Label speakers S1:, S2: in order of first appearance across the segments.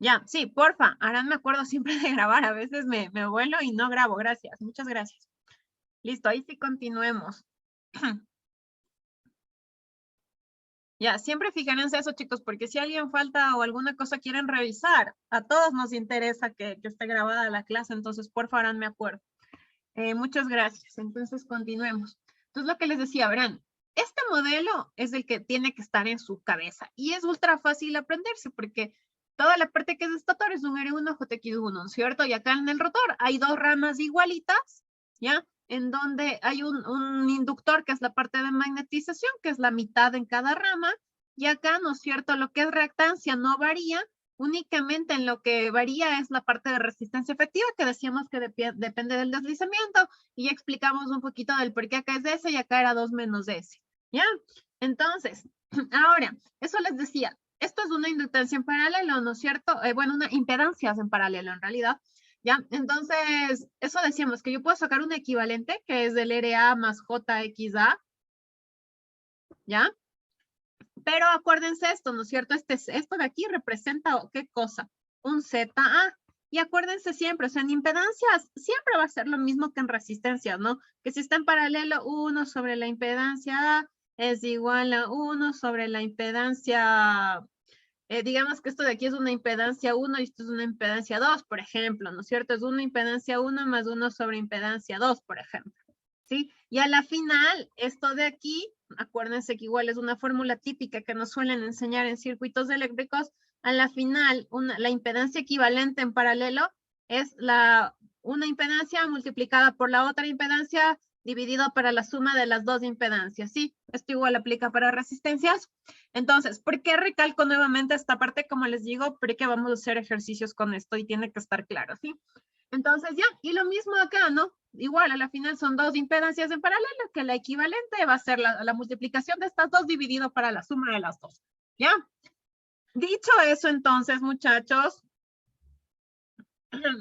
S1: Ya, sí, porfa, ahora me acuerdo siempre de grabar, a veces me vuelo y no grabo, gracias, muchas gracias. Listo, ahí sí continuemos. Ya, siempre fijárense eso, chicos, porque si alguien falta o alguna cosa quieren revisar, a todos nos interesa que esté grabada la clase, entonces por favor, me acuerdo. Muchas gracias. Entonces, continuemos. Entonces, lo que les decía, verán, este modelo es el que tiene que estar en su cabeza y es ultra fácil aprenderse porque toda la parte que es estator es un R1, JX1, ¿cierto? Y acá en el rotor hay dos ramas igualitas, ¿ya? En donde hay un inductor que es la parte de magnetización, que es la mitad en cada rama, y acá, ¿no es cierto? Lo que es reactancia no varía, únicamente en lo que varía es la parte de resistencia efectiva, que decíamos que depende del deslizamiento, y ya explicamos un poquito del por qué acá es S y acá era 2 menos S. ¿Ya? Entonces, ahora, eso les decía, esto es una inductancia en paralelo, ¿no es cierto? Bueno, una impedancia en paralelo en realidad. ¿Ya? Entonces, eso decíamos que yo puedo sacar un equivalente, que es del RA más JXA, ¿ya? Pero acuérdense esto, ¿no es cierto? Esto de aquí representa, ¿qué cosa? Un ZA. Y acuérdense siempre, o sea, en impedancias siempre va a ser lo mismo que en resistencias, ¿no? Que si está en paralelo, 1 sobre la impedancia A es igual a 1 sobre la impedancia, digamos que esto de aquí es una impedancia 1 y esto es una impedancia 2, por ejemplo, ¿no es cierto? Es una impedancia 1 más 1 sobre impedancia 2, por ejemplo. ¿Sí? Y a la final, esto de aquí, acuérdense que igual es una fórmula típica que nos suelen enseñar en circuitos eléctricos, a la final, la impedancia equivalente en paralelo es una impedancia multiplicada por la otra impedancia dividido para la suma de las dos impedancias, ¿sí? Esto igual aplica para resistencias. Entonces, ¿por qué recalco nuevamente esta parte? Como les digo, porque vamos a hacer ejercicios con esto y tiene que estar claro, ¿sí? Entonces ya, y lo mismo acá, ¿no? Igual a la final son dos impedancias en paralelo, que la equivalente va a ser la multiplicación de estas dos dividido para la suma de las dos. ¿Ya? Dicho eso, entonces, muchachos,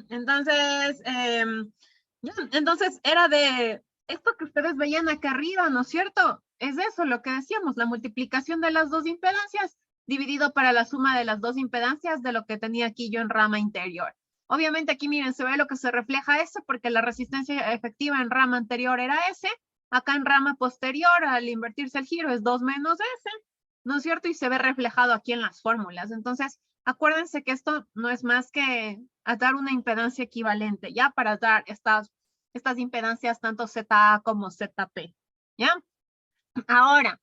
S1: entonces, ya, entonces era de esto que ustedes veían acá arriba, ¿no es cierto? Es eso lo que decíamos, la multiplicación de las dos impedancias dividido para la suma de las dos impedancias de lo que tenía aquí yo en rama interior. Obviamente aquí miren, se ve lo que se refleja S porque la resistencia efectiva en rama anterior era S, acá en rama posterior al invertirse el giro es 2 menos S, ¿no es cierto? Y se ve reflejado aquí en las fórmulas. Entonces, acuérdense que esto no es más que dar una impedancia equivalente, ¿ya? Para dar estas impedancias tanto ZA como ZP, ¿ya? Ahora,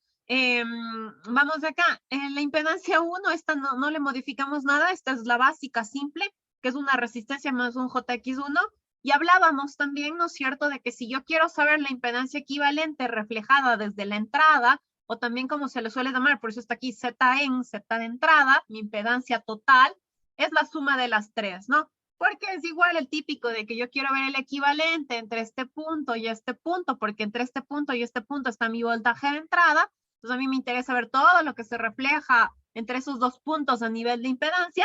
S1: vamos de acá. En la impedancia 1, esta no le modificamos nada, esta es la básica simple, que es una resistencia más un JX1, y hablábamos también, ¿no es cierto?, de que si yo quiero saber la impedancia equivalente reflejada desde la entrada, o también como se le suele llamar, por eso está aquí Z de entrada, mi impedancia total, es la suma de las tres, ¿no? Porque es igual el típico de que yo quiero ver el equivalente entre este punto y este punto, porque entre este punto y este punto está mi voltaje de entrada, entonces a mí me interesa ver todo lo que se refleja entre esos dos puntos a nivel de impedancia.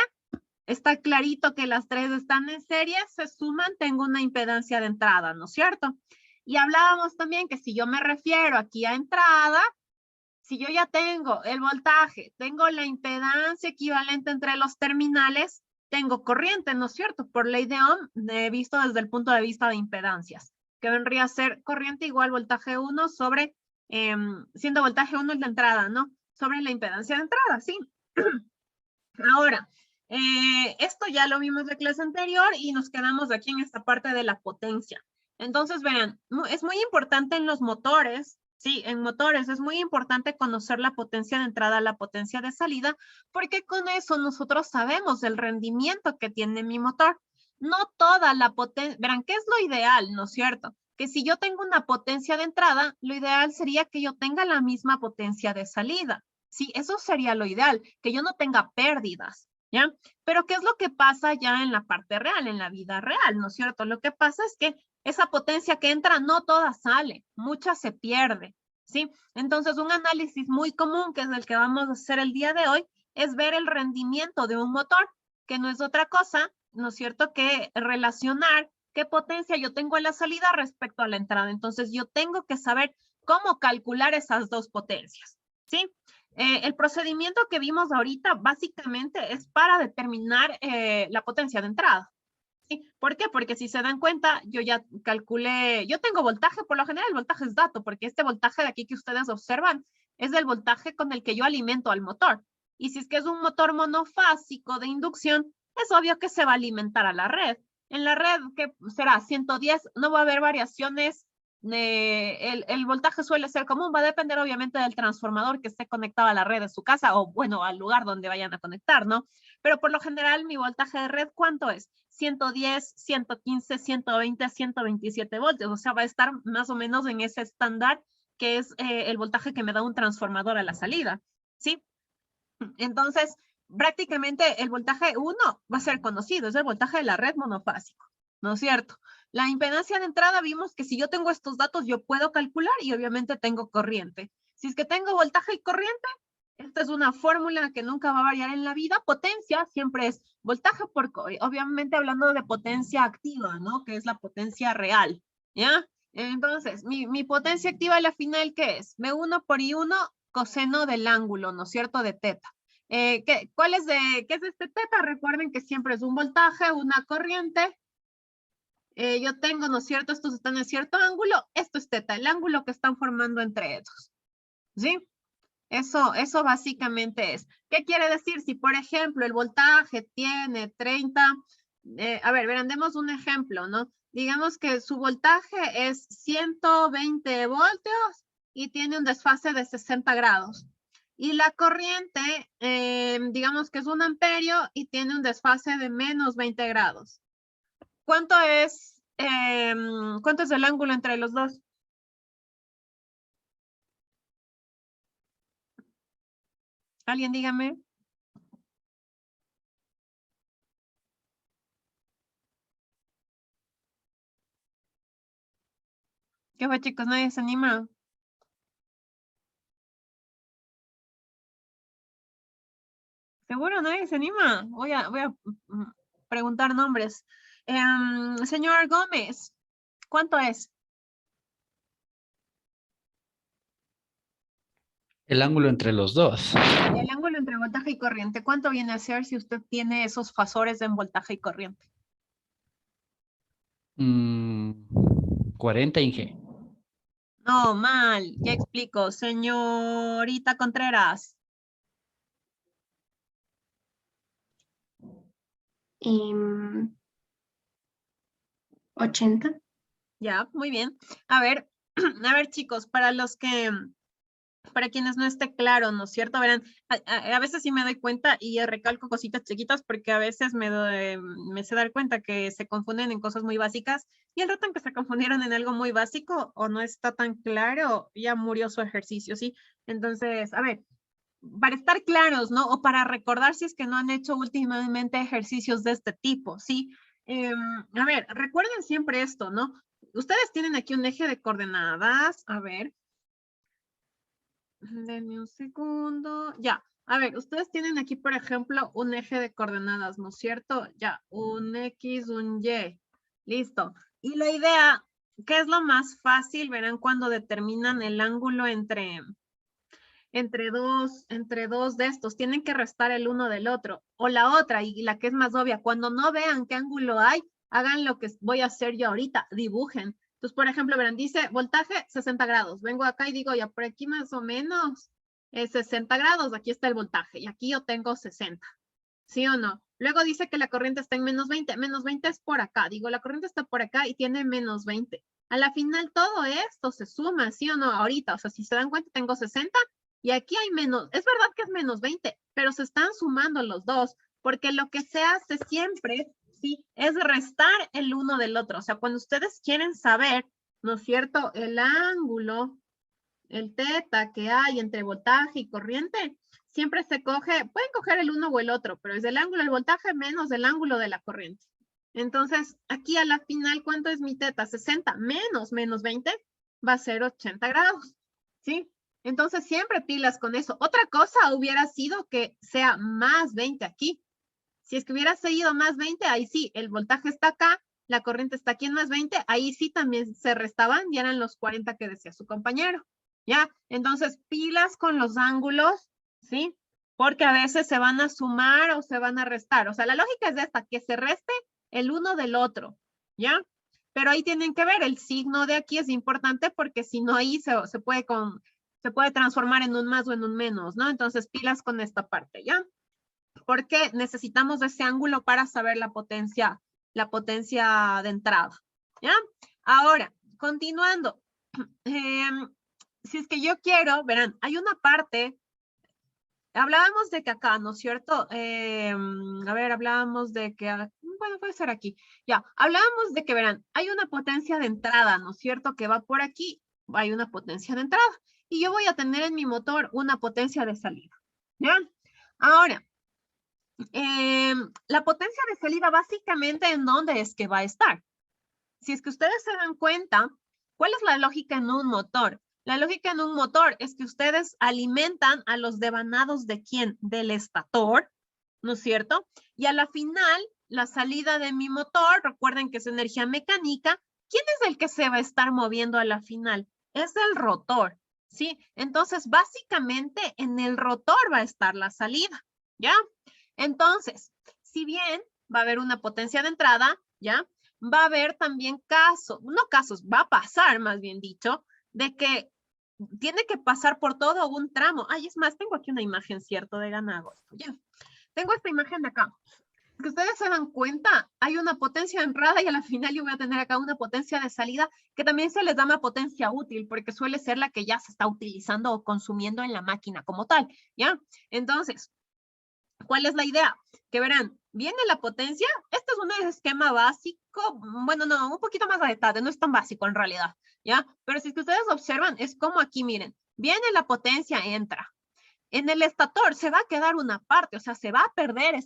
S1: Está clarito que las tres están en serie, se suman, tengo una impedancia de entrada, ¿no es cierto? Y hablábamos también que si yo me refiero aquí a entrada, si yo ya tengo el voltaje, tengo la impedancia equivalente entre los terminales, tengo corriente, ¿no es cierto? Por ley de Ohm, visto desde el punto de vista de impedancias, que vendría a ser corriente igual voltaje 1 sobre, siendo voltaje 1 el de entrada, ¿no? Sobre la impedancia de entrada, sí. Ahora, esto ya lo vimos de clase anterior y nos quedamos aquí en esta parte de la potencia. Entonces, vean, es muy importante en los motores, sí, en motores es muy importante conocer la potencia de entrada, la potencia de salida, porque con eso nosotros sabemos el rendimiento que tiene mi motor. No toda la potencia, verán, ¿qué es lo ideal, no es cierto? Que si yo tengo una potencia de entrada, lo ideal sería que yo tenga la misma potencia de salida. Sí, eso sería lo ideal, que yo no tenga pérdidas, ¿ya? Pero ¿qué es lo que pasa ya en la parte real, en la vida real, ¿no es cierto? Lo que pasa es que esa potencia que entra no toda sale, mucha se pierde, ¿sí? Entonces, un análisis muy común, que es el que vamos a hacer el día de hoy, es ver el rendimiento de un motor, que no es otra cosa, ¿no es cierto?, que relacionar qué potencia yo tengo en la salida respecto a la entrada. Entonces, yo tengo que saber cómo calcular esas dos potencias, ¿sí? El procedimiento que vimos ahorita básicamente es para determinar la potencia de entrada. ¿Sí? ¿Por qué? Porque si se dan cuenta, yo ya calculé, yo tengo voltaje, por lo general el voltaje es dato, porque este voltaje de aquí que ustedes observan es el voltaje con el que yo alimento al motor. Y si es que es un motor monofásico de inducción, es obvio que se va a alimentar a la red. En la red, ¿qué será? 110, no va a haber variaciones. El voltaje suele ser común, va a depender obviamente del transformador que esté conectado a la red de su casa o, bueno, al lugar donde vayan a conectar, ¿no? Pero por lo general, mi voltaje de red, ¿cuánto es? 110, 115, 120, 127 voltios. O sea, va a estar más o menos en ese estándar que es el voltaje que me da un transformador a la salida, ¿sí? Entonces, prácticamente el voltaje 1 va a ser conocido, es el voltaje de la red monofásico, ¿no es cierto? La impedancia de entrada vimos que si yo tengo estos datos, yo puedo calcular y obviamente tengo corriente. Si es que tengo voltaje y corriente, esta es una fórmula que nunca va a variar en la vida. Potencia siempre es voltaje por, obviamente hablando de potencia activa, ¿no? Que es la potencia real, ¿ya? Entonces, mi potencia activa a la final, ¿qué es? B1 por I1 coseno del ángulo, ¿no es cierto? De teta. ¿Qué es este teta? Recuerden que siempre es un voltaje, una corriente. Yo tengo, ¿no es cierto? Estos están en cierto ángulo. Esto es teta, el ángulo que están formando entre ellos. ¿Sí? Eso básicamente es. ¿Qué quiere decir? Si, por ejemplo, el voltaje tiene 30, a ver, verán, demos un ejemplo, ¿no? Digamos que su voltaje es 120 voltios y tiene un desfase de 60 grados. Y la corriente, digamos que es 1 amperio y tiene un desfase de menos 20 grados. ¿Cuánto es el ángulo entre los dos? ¿Alguien dígame? ¿Qué fue, chicos? ¿Nadie se anima? ¿Seguro nadie se anima? Voy a preguntar nombres. Señor Gómez, ¿cuánto es?
S2: El ángulo entre los dos.
S1: El ángulo entre voltaje y corriente. ¿Cuánto viene a ser si usted tiene esos fasores en voltaje y corriente?
S2: 40 Inge.
S1: No, mal. Ya explico. Señorita Contreras.
S3: 80.
S1: Ya, muy bien. A ver, a ver, chicos, para quienes no esté claro, ¿no es cierto? Verán, a veces sí me doy cuenta y recalco cositas chiquitas porque a veces me sé dar cuenta que se confunden en cosas muy básicas y el rato en que se confundieron en algo muy básico o no está tan claro, ya murió su ejercicio, ¿sí? Entonces, a ver, para estar claros, ¿no? O para recordar si es que no han hecho últimamente ejercicios de este tipo, ¿sí? A ver, recuerden siempre esto, ¿no? Ustedes tienen aquí un eje de coordenadas, a ver, denme un segundo. Ya, a ver, ustedes tienen aquí, por ejemplo, un eje de coordenadas, ¿no es cierto? Ya, un X, un Y. Listo. Y la idea, ¿qué es lo más fácil? Verán cuando determinan el ángulo entre dos de estos. Tienen que restar el uno del otro. O la otra, y la que es más obvia, cuando no vean qué ángulo hay, hagan lo que voy a hacer yo ahorita, dibujen. Entonces, por ejemplo, verán, dice voltaje 60 grados. Vengo acá y digo, ya por aquí más o menos es 60 grados, aquí está el voltaje y aquí yo tengo 60. ¿Sí o no? Luego dice que la corriente está en menos 20. Menos 20 es por acá. Digo, la corriente está por acá y tiene menos 20. A la final todo esto se suma, ¿sí o no? Ahorita, o sea, si se dan cuenta, tengo 60 y aquí hay menos. Es verdad que es menos 20, pero se están sumando los dos, porque lo que se hace siempre, sí, es restar el uno del otro. O sea, cuando ustedes quieren saber, ¿no es cierto? El ángulo, el teta que hay entre voltaje y corriente, siempre se coge, pueden coger el uno o el otro, pero es el ángulo del voltaje menos el ángulo de la corriente. Entonces, aquí a la final, ¿cuánto es mi teta? 60 menos 20 va a ser 80 grados, ¿sí? Entonces, siempre pilas con eso. Otra cosa hubiera sido que sea más 20 aquí. Si es que hubiera seguido más 20, ahí sí, el voltaje está acá, la corriente está aquí en más 20, ahí sí también se restaban y eran los 40 que decía su compañero. ¿Ya? Entonces, pilas con los ángulos, ¿sí? Porque a veces se van a sumar o se van a restar. O sea, la lógica es esta, que se reste el uno del otro, ¿ya? Pero ahí tienen que ver, el signo de aquí es importante porque si no ahí se puede transformar en un más o en un menos, ¿no? Entonces pilas con esta parte, ¿ya? Porque necesitamos ese ángulo para saber la potencia de entrada, ¿ya? Ahora, continuando. Si es que yo quiero, verán, hay una parte. Hablábamos de que acá, ¿no es cierto? A ver, hablábamos de que, bueno, puede ser aquí. Ya, hablábamos de que, verán, hay una potencia de entrada, ¿no es cierto? Que va por aquí, hay una potencia de entrada. Y yo voy a tener en mi motor una potencia de salida, ¿ya? Ahora, la potencia de salida básicamente en dónde es que va a estar. Si es que ustedes se dan cuenta, ¿cuál es la lógica en un motor? La lógica en un motor es que ustedes alimentan a los devanados de quién? Del estator, ¿no es cierto? Y a la final, la salida de mi motor, recuerden que es energía mecánica, ¿quién es el que se va a estar moviendo a la final? Es el rotor, ¿sí? Entonces, básicamente, en el rotor va a estar la salida, ¿ya? Entonces, si bien va a haber una potencia de entrada, ¿ya? Va a haber también casos, no casos, va a pasar más bien dicho, de que tiene que pasar por todo un tramo. Ay, es más, tengo aquí una imagen, cierto, de ganado. Ya, tengo esta imagen de acá. Que ustedes se dan cuenta, hay una potencia de entrada y a la final yo voy a tener acá una potencia de salida que también se les llama potencia útil porque suele ser la que ya se está utilizando o consumiendo en la máquina como tal, ¿ya? Entonces, ¿cuál es la idea? Que verán, viene la potencia, este es un esquema básico, bueno, no, un poquito más a detalle, no es tan básico en realidad, ¿ya? Pero si es que ustedes observan, es como aquí, miren, viene la potencia, entra. En el estator se va a quedar una parte, o sea, se va a perder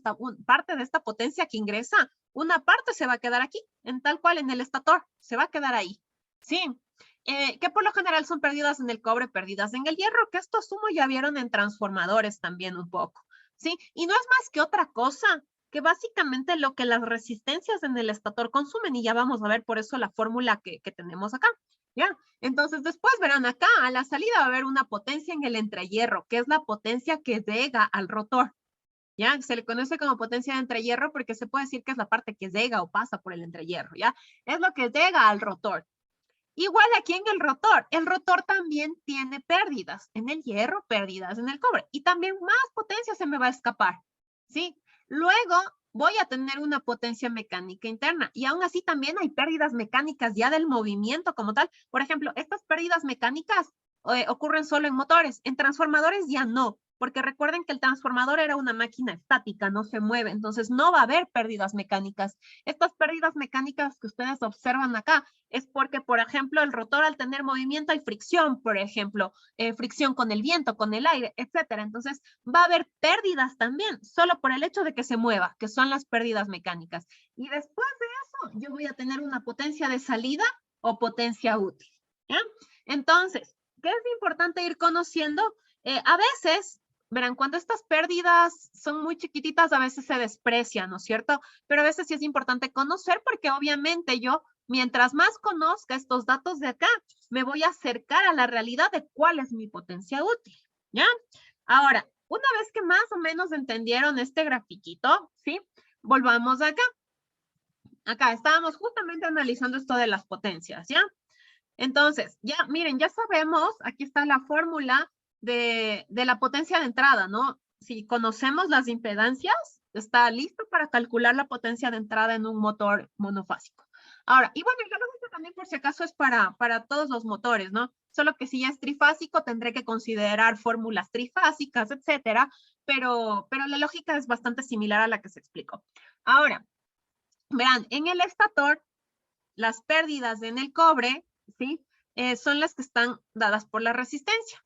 S1: parte de esta potencia que ingresa, una parte se va a quedar aquí, en tal cual en el estator, se va a quedar ahí, ¿sí? Que por lo general son perdidas en el cobre, perdidas en el hierro, que esto asumo ya vieron en transformadores también un poco. ¿Sí? Y no es más que otra cosa, que básicamente lo que las resistencias en el estator consumen, y ya vamos a ver por eso la fórmula que tenemos acá, ¿ya? Entonces después verán acá, a la salida va a haber una potencia en el entrehierro, que es la potencia que llega al rotor, ¿ya? Se le conoce como potencia de entrehierro porque se puede decir que es la parte que llega o pasa por el entrehierro, ¿ya? Es lo que llega al rotor. Igual aquí en el rotor también tiene pérdidas en el hierro, pérdidas en el cobre y también más potencia se me va a escapar, ¿sí? Luego voy a tener una potencia mecánica interna y aún así también hay pérdidas mecánicas ya del movimiento como tal. Por ejemplo, estas pérdidas mecánicas ocurren solo en motores, en transformadores ya no, porque recuerden que el transformador era una máquina estática, no se mueve, entonces no va a haber pérdidas mecánicas. Estas pérdidas mecánicas que ustedes observan acá es porque, por ejemplo, el rotor al tener movimiento hay fricción, por ejemplo, fricción con el viento, con el aire, etcétera. Entonces, va a haber pérdidas también, solo por el hecho de que se mueva, que son las pérdidas mecánicas. Y después de eso, yo voy a tener una potencia de salida o potencia útil, ¿ya? Entonces, ¿qué es importante ir conociendo? A veces, verán, cuando estas pérdidas son muy chiquititas, a veces se desprecian, ¿no es cierto? Pero a veces sí es importante conocer porque obviamente yo, mientras más conozca estos datos de acá, me voy a acercar a la realidad de cuál es mi potencia útil, ¿ya? Ahora, una vez que más o menos entendieron este grafiquito, ¿sí? Volvamos acá. Acá estábamos justamente analizando esto de las potencias, ¿ya? Entonces, ya, miren, ya sabemos, aquí está la fórmula de la potencia de entrada, ¿no? Si conocemos las impedancias, está listo para calcular la potencia de entrada en un motor monofásico. Ahora, y bueno, yo lo uso también por si acaso es para todos los motores, ¿no? Solo que si ya es trifásico, tendré que considerar fórmulas trifásicas, etcétera, pero la lógica es bastante similar a la que se explicó. Ahora, vean, en el estator, las pérdidas en el cobre, ¿sí? Son las que están dadas por la resistencia,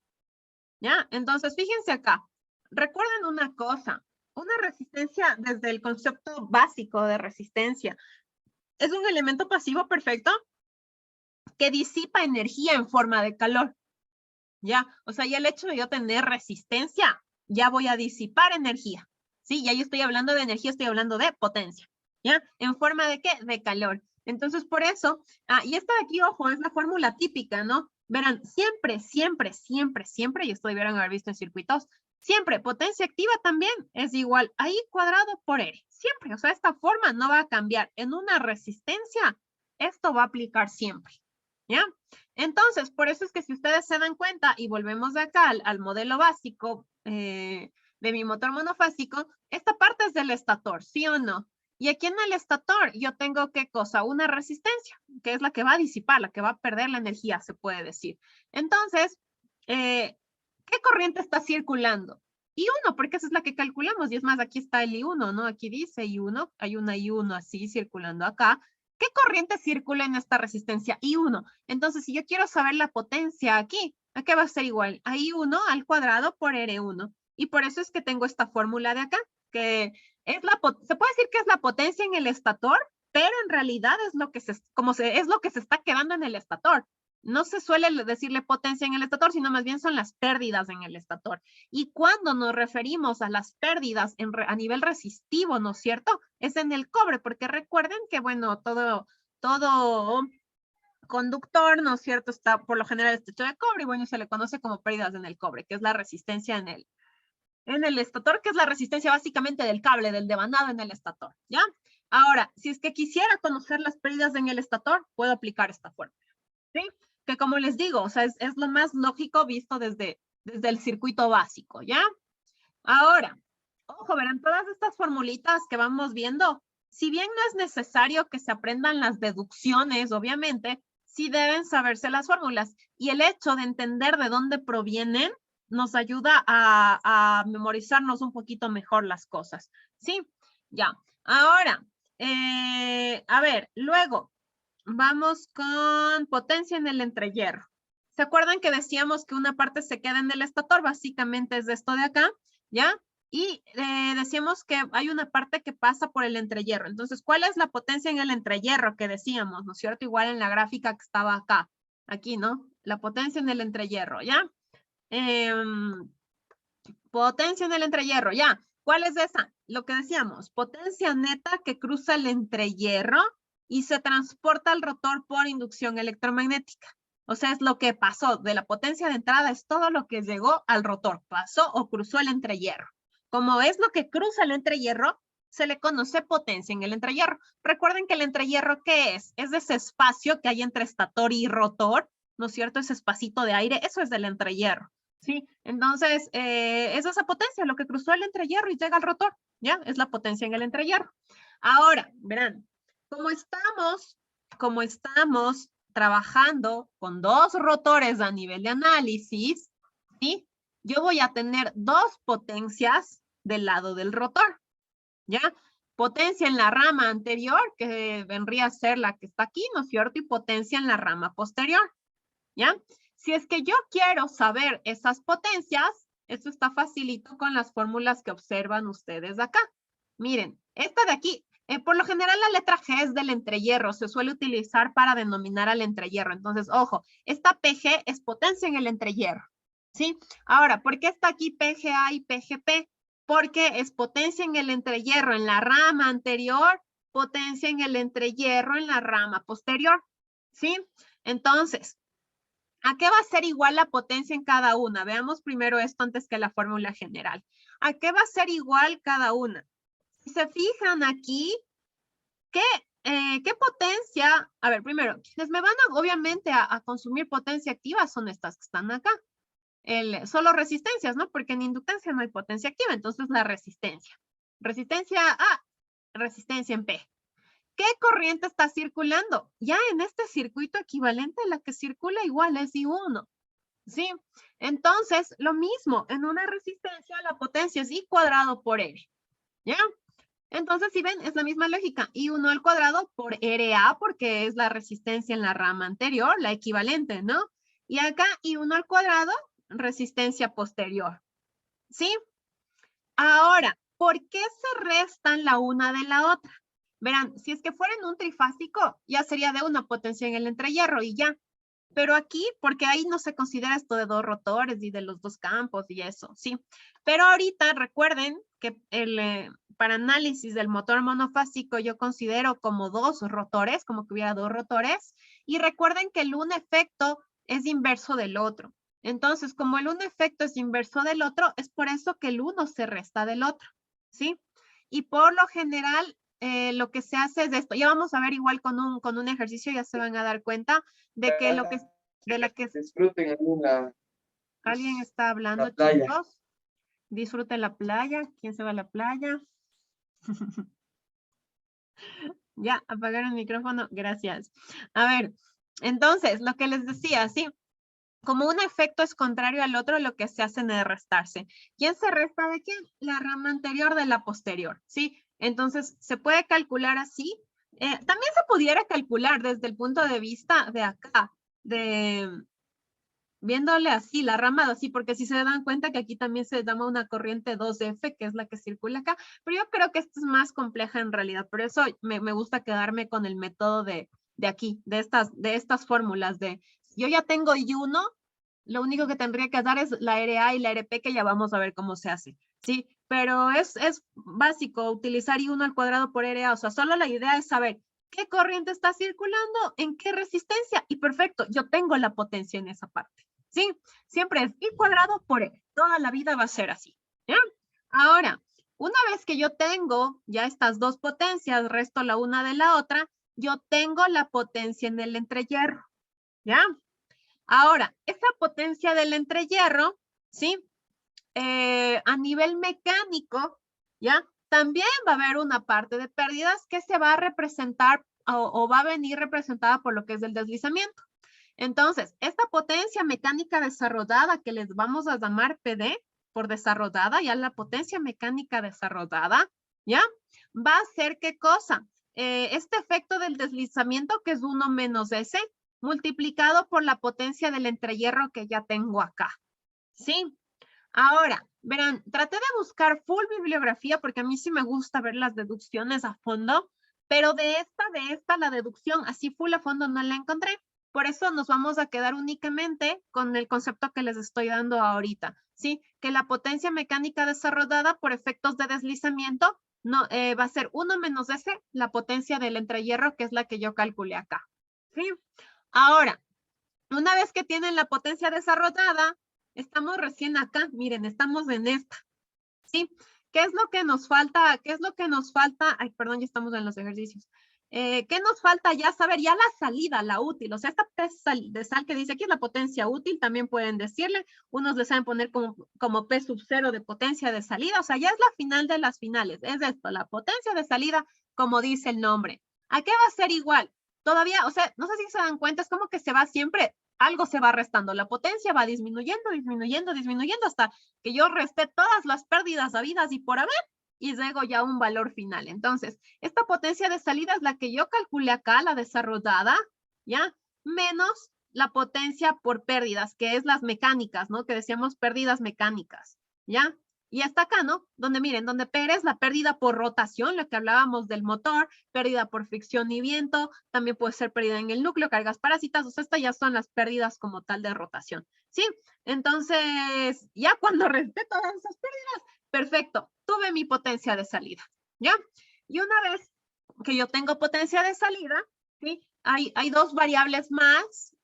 S1: ¿ya? Entonces, fíjense acá. Recuerden una cosa, una resistencia desde el concepto básico de resistencia es un elemento pasivo perfecto que disipa energía en forma de calor, ¿ya? O sea, ya el hecho de yo tener resistencia, ya voy a disipar energía, ¿sí? Ya yo estoy hablando de energía, estoy hablando de potencia, ¿ya? ¿En forma de qué? De calor. Entonces, por eso, y esta de aquí, ojo, es la fórmula típica, ¿no? Verán, siempre, siempre, siempre, siempre, y esto debieron haber visto en circuitos, Siempre, potencia activa también es igual a I cuadrado por R. Siempre, o sea, esta forma no va a cambiar. En una resistencia, esto va a aplicar siempre, ¿ya? Entonces, por eso es que si ustedes se dan cuenta, y volvemos de acá al modelo básico de mi motor monofásico, esta parte es del estator, ¿sí o no? Y aquí en el estator yo tengo, ¿qué cosa? Una resistencia, que es la que va a disipar, la que va a perder la energía, se puede decir. Entonces, ¿qué corriente está circulando? I1, porque esa es la que calculamos, y es más, aquí está el I1, ¿no? Aquí dice I1, hay una I1 así circulando acá. ¿Qué corriente circula en esta resistencia? I1. Entonces, si yo quiero saber la potencia aquí, ¿a qué va a ser igual? A I1 al cuadrado por R1. Y por eso es que tengo esta fórmula de acá, que es se puede decir que es la potencia en el estator, pero en realidad es lo que es lo que se está quedando en el estator. No se suele decirle potencia en el estator, sino más bien son las pérdidas en el estator. Y cuando nos referimos a las pérdidas a nivel resistivo, ¿no es cierto? Es en el cobre, porque recuerden que, bueno, todo conductor, ¿no es cierto? Está por lo general hecho de cobre y, bueno, se le conoce como pérdidas en el cobre, que es la resistencia en el estator, que es la resistencia básicamente del cable, del devanado en el estator, ¿ya? Ahora, si es que quisiera conocer las pérdidas en el estator, puedo aplicar esta fórmula, ¿sí? Que como les digo, o sea, es lo más lógico visto desde el circuito básico, ¿ya? Ahora, ojo, verán, todas estas formulitas que vamos viendo, si bien no es necesario que se aprendan las deducciones, obviamente, sí deben saberse las fórmulas. Y el hecho de entender de dónde provienen nos ayuda a memorizarnos un poquito mejor las cosas, ¿sí? Ya, ahora, a ver, luego, vamos con potencia en el entrehierro. ¿Se acuerdan que decíamos que una parte se queda en el estator? Básicamente es esto de acá, ¿ya? Y decíamos que hay una parte que pasa por el entrehierro. Entonces, ¿cuál es la potencia en el entrehierro que decíamos, no es cierto? Igual en la gráfica que estaba acá, aquí, ¿no? La potencia en el entrehierro, ¿ya? Potencia en el entrehierro, ¿ya? ¿Cuál es esa? Lo que decíamos, potencia neta que cruza el entrehierro y se transporta al rotor por inducción electromagnética. O sea, es lo que pasó de la potencia de entrada, es todo lo que llegó al rotor, pasó o cruzó el entrehierro. Como es lo que cruza el entrehierro, se le conoce potencia en el entrehierro. Recuerden que el entrehierro, ¿qué es? Es ese espacio que hay entre estator y rotor, ¿no es cierto? Ese espacito de aire, eso es del entrehierro. Sí, entonces es esa potencia, lo que cruzó el entrehierro y llega al rotor, ¿ya? Es la potencia en el entrehierro. Ahora, verán, como estamos trabajando con dos rotores a nivel de análisis, ¿sí? Yo voy a tener dos potencias del lado del rotor, ¿ya? Potencia en la rama anterior, que vendría a ser la que está aquí, ¿no es cierto? Y potencia en la rama posterior, ¿ya? Si es que yo quiero saber esas potencias, esto está facilito con las fórmulas que observan ustedes acá. Miren, esta de aquí, por lo general la letra G es del entrehierro, se suele utilizar para denominar al entrehierro. Entonces, ojo, esta PG es potencia en el entrehierro, ¿sí? Ahora, ¿por qué está aquí PGA y PGP? Porque es potencia en el entrehierro en la rama anterior, potencia en el entrehierro en la rama posterior, ¿sí? Entonces, ¿a qué va a ser igual la potencia en cada una? Veamos primero esto antes que la fórmula general. ¿A qué va a ser igual cada una? Si se fijan aquí, ¿qué potencia? A ver, primero, quienes me van obviamente a consumir potencia activa son estas que están acá. Solo resistencias, ¿no? Porque en inductancia no hay potencia activa, entonces la resistencia. Resistencia A, resistencia en P. ¿Qué corriente está circulando? Ya en este circuito equivalente, la que circula igual es I1, ¿sí? Entonces, lo mismo, en una resistencia la potencia es I cuadrado por R, ¿ya? Entonces, si ven, es la misma lógica, I1 al cuadrado por RA, porque es la resistencia en la rama anterior, la equivalente, ¿no? Y acá I1 al cuadrado, resistencia posterior, ¿sí? Ahora, ¿por qué se restan la una de la otra? Verán, si es que fuera en un trifásico, ya sería de una potencia en el entrehierro y ya. Pero aquí, porque ahí no se considera esto de dos rotores y de los dos campos y eso, ¿sí? Pero ahorita recuerden que para análisis del motor monofásico yo considero como dos rotores, como que hubiera dos rotores. Y recuerden que el un efecto es inverso del otro. Entonces, como el un efecto es inverso del otro, es por eso que el uno se resta del otro, ¿sí? Y por lo general, lo que se hace es esto. Ya vamos a ver igual con un ejercicio, ya se van a dar cuenta de que lo que, de la que
S3: Disfruten alguna
S1: alguien está hablando,
S3: la playa.
S1: chicos. Disfruten la playa. ¿Quién se va a la playa? Ya, apagar el micrófono. Gracias. A ver, entonces, lo que les decía, sí. Como un efecto es contrario al otro, lo que se hace es restarse. ¿Quién se resta de quién? La rama anterior de la posterior, ¿sí? Entonces, se puede calcular así. También se pudiera calcular desde el punto de vista de acá, viéndole así, la rama así, porque si se dan cuenta que aquí también se llama una corriente 2F, que es la que circula acá, pero yo creo que esta es más compleja en realidad, por eso me gusta quedarme con el método de aquí, de estas fórmulas de, yo ya tengo Y1, lo único que tendría que dar es la RA y la RP, que ya vamos a ver cómo se hace, ¿sí? Pero es básico utilizar I1 al cuadrado por RA, o sea, solo la idea es saber qué corriente está circulando, en qué resistencia, y perfecto, yo tengo la potencia en esa parte. ¿Sí? Siempre es I cuadrado por E. Toda la vida va a ser así. ¿Ya? Ahora, una vez que yo tengo ya estas dos potencias, resto la una de la otra, yo tengo la potencia en el entrehierro. ¿Ya? Ahora, esa potencia del entrehierro, ¿sí? A nivel mecánico, ¿ya? También va a haber una parte de pérdidas que se va a representar o va a venir representada por lo que es el deslizamiento. Entonces, esta potencia mecánica desarrollada que les vamos a llamar PD por desarrollada, ya la potencia mecánica desarrollada, ¿ya? Va a hacer ¿qué cosa? Este efecto del deslizamiento, que es 1 menos S, multiplicado por la potencia del entrehierro que ya tengo acá, ¿sí? Ahora, verán, traté de buscar full bibliografía porque a mí sí me gusta ver las deducciones a fondo, pero de esta, la deducción así full a fondo no la encontré. Por eso nos vamos a quedar únicamente con el concepto que les estoy dando ahorita, ¿sí? Que la potencia mecánica desarrollada por efectos de deslizamiento no, va a ser 1 menos S, la potencia del entrehierro, que es la que yo calculé acá, ¿sí? Ahora, una vez que tienen la potencia desarrollada, estamos recién acá, miren, estamos en esta, ¿sí? ¿Qué es lo que nos falta? ¿Qué es lo que nos falta? Ay, perdón, ya estamos en los ejercicios. ¿Qué nos falta ya saber? Ya la salida, la útil, o sea, esta P de sal que dice aquí es la potencia útil, también pueden decirle, unos le saben poner como P sub 0 de potencia de salida, o sea, ya es la final de las finales, es esto, la potencia de salida, como dice el nombre. ¿A qué va a ser igual? Todavía, o sea, no sé si se dan cuenta, es como que se va siempre, algo se va restando, la potencia va disminuyendo, disminuyendo, disminuyendo, hasta que yo resté todas las pérdidas habidas y por haber, y llego ya a un valor final. Entonces, esta potencia de salida es la que yo calculé acá, la desarrollada, ¿ya? Menos la potencia por pérdidas, que es las mecánicas, ¿no? Que decíamos pérdidas mecánicas, ¿ya? Y hasta acá, ¿no? Donde miren, donde P es la pérdida por rotación, lo que hablábamos del motor, pérdida por fricción y viento, también puede ser pérdida en el núcleo, cargas parásitas, o sea, estas ya son las pérdidas como tal de rotación, ¿sí? Entonces, ya cuando resté todas esas pérdidas, perfecto, tuve mi potencia de salida, ¿ya? Y una vez que yo tengo potencia de salida, ¿sí? Hay dos variables más.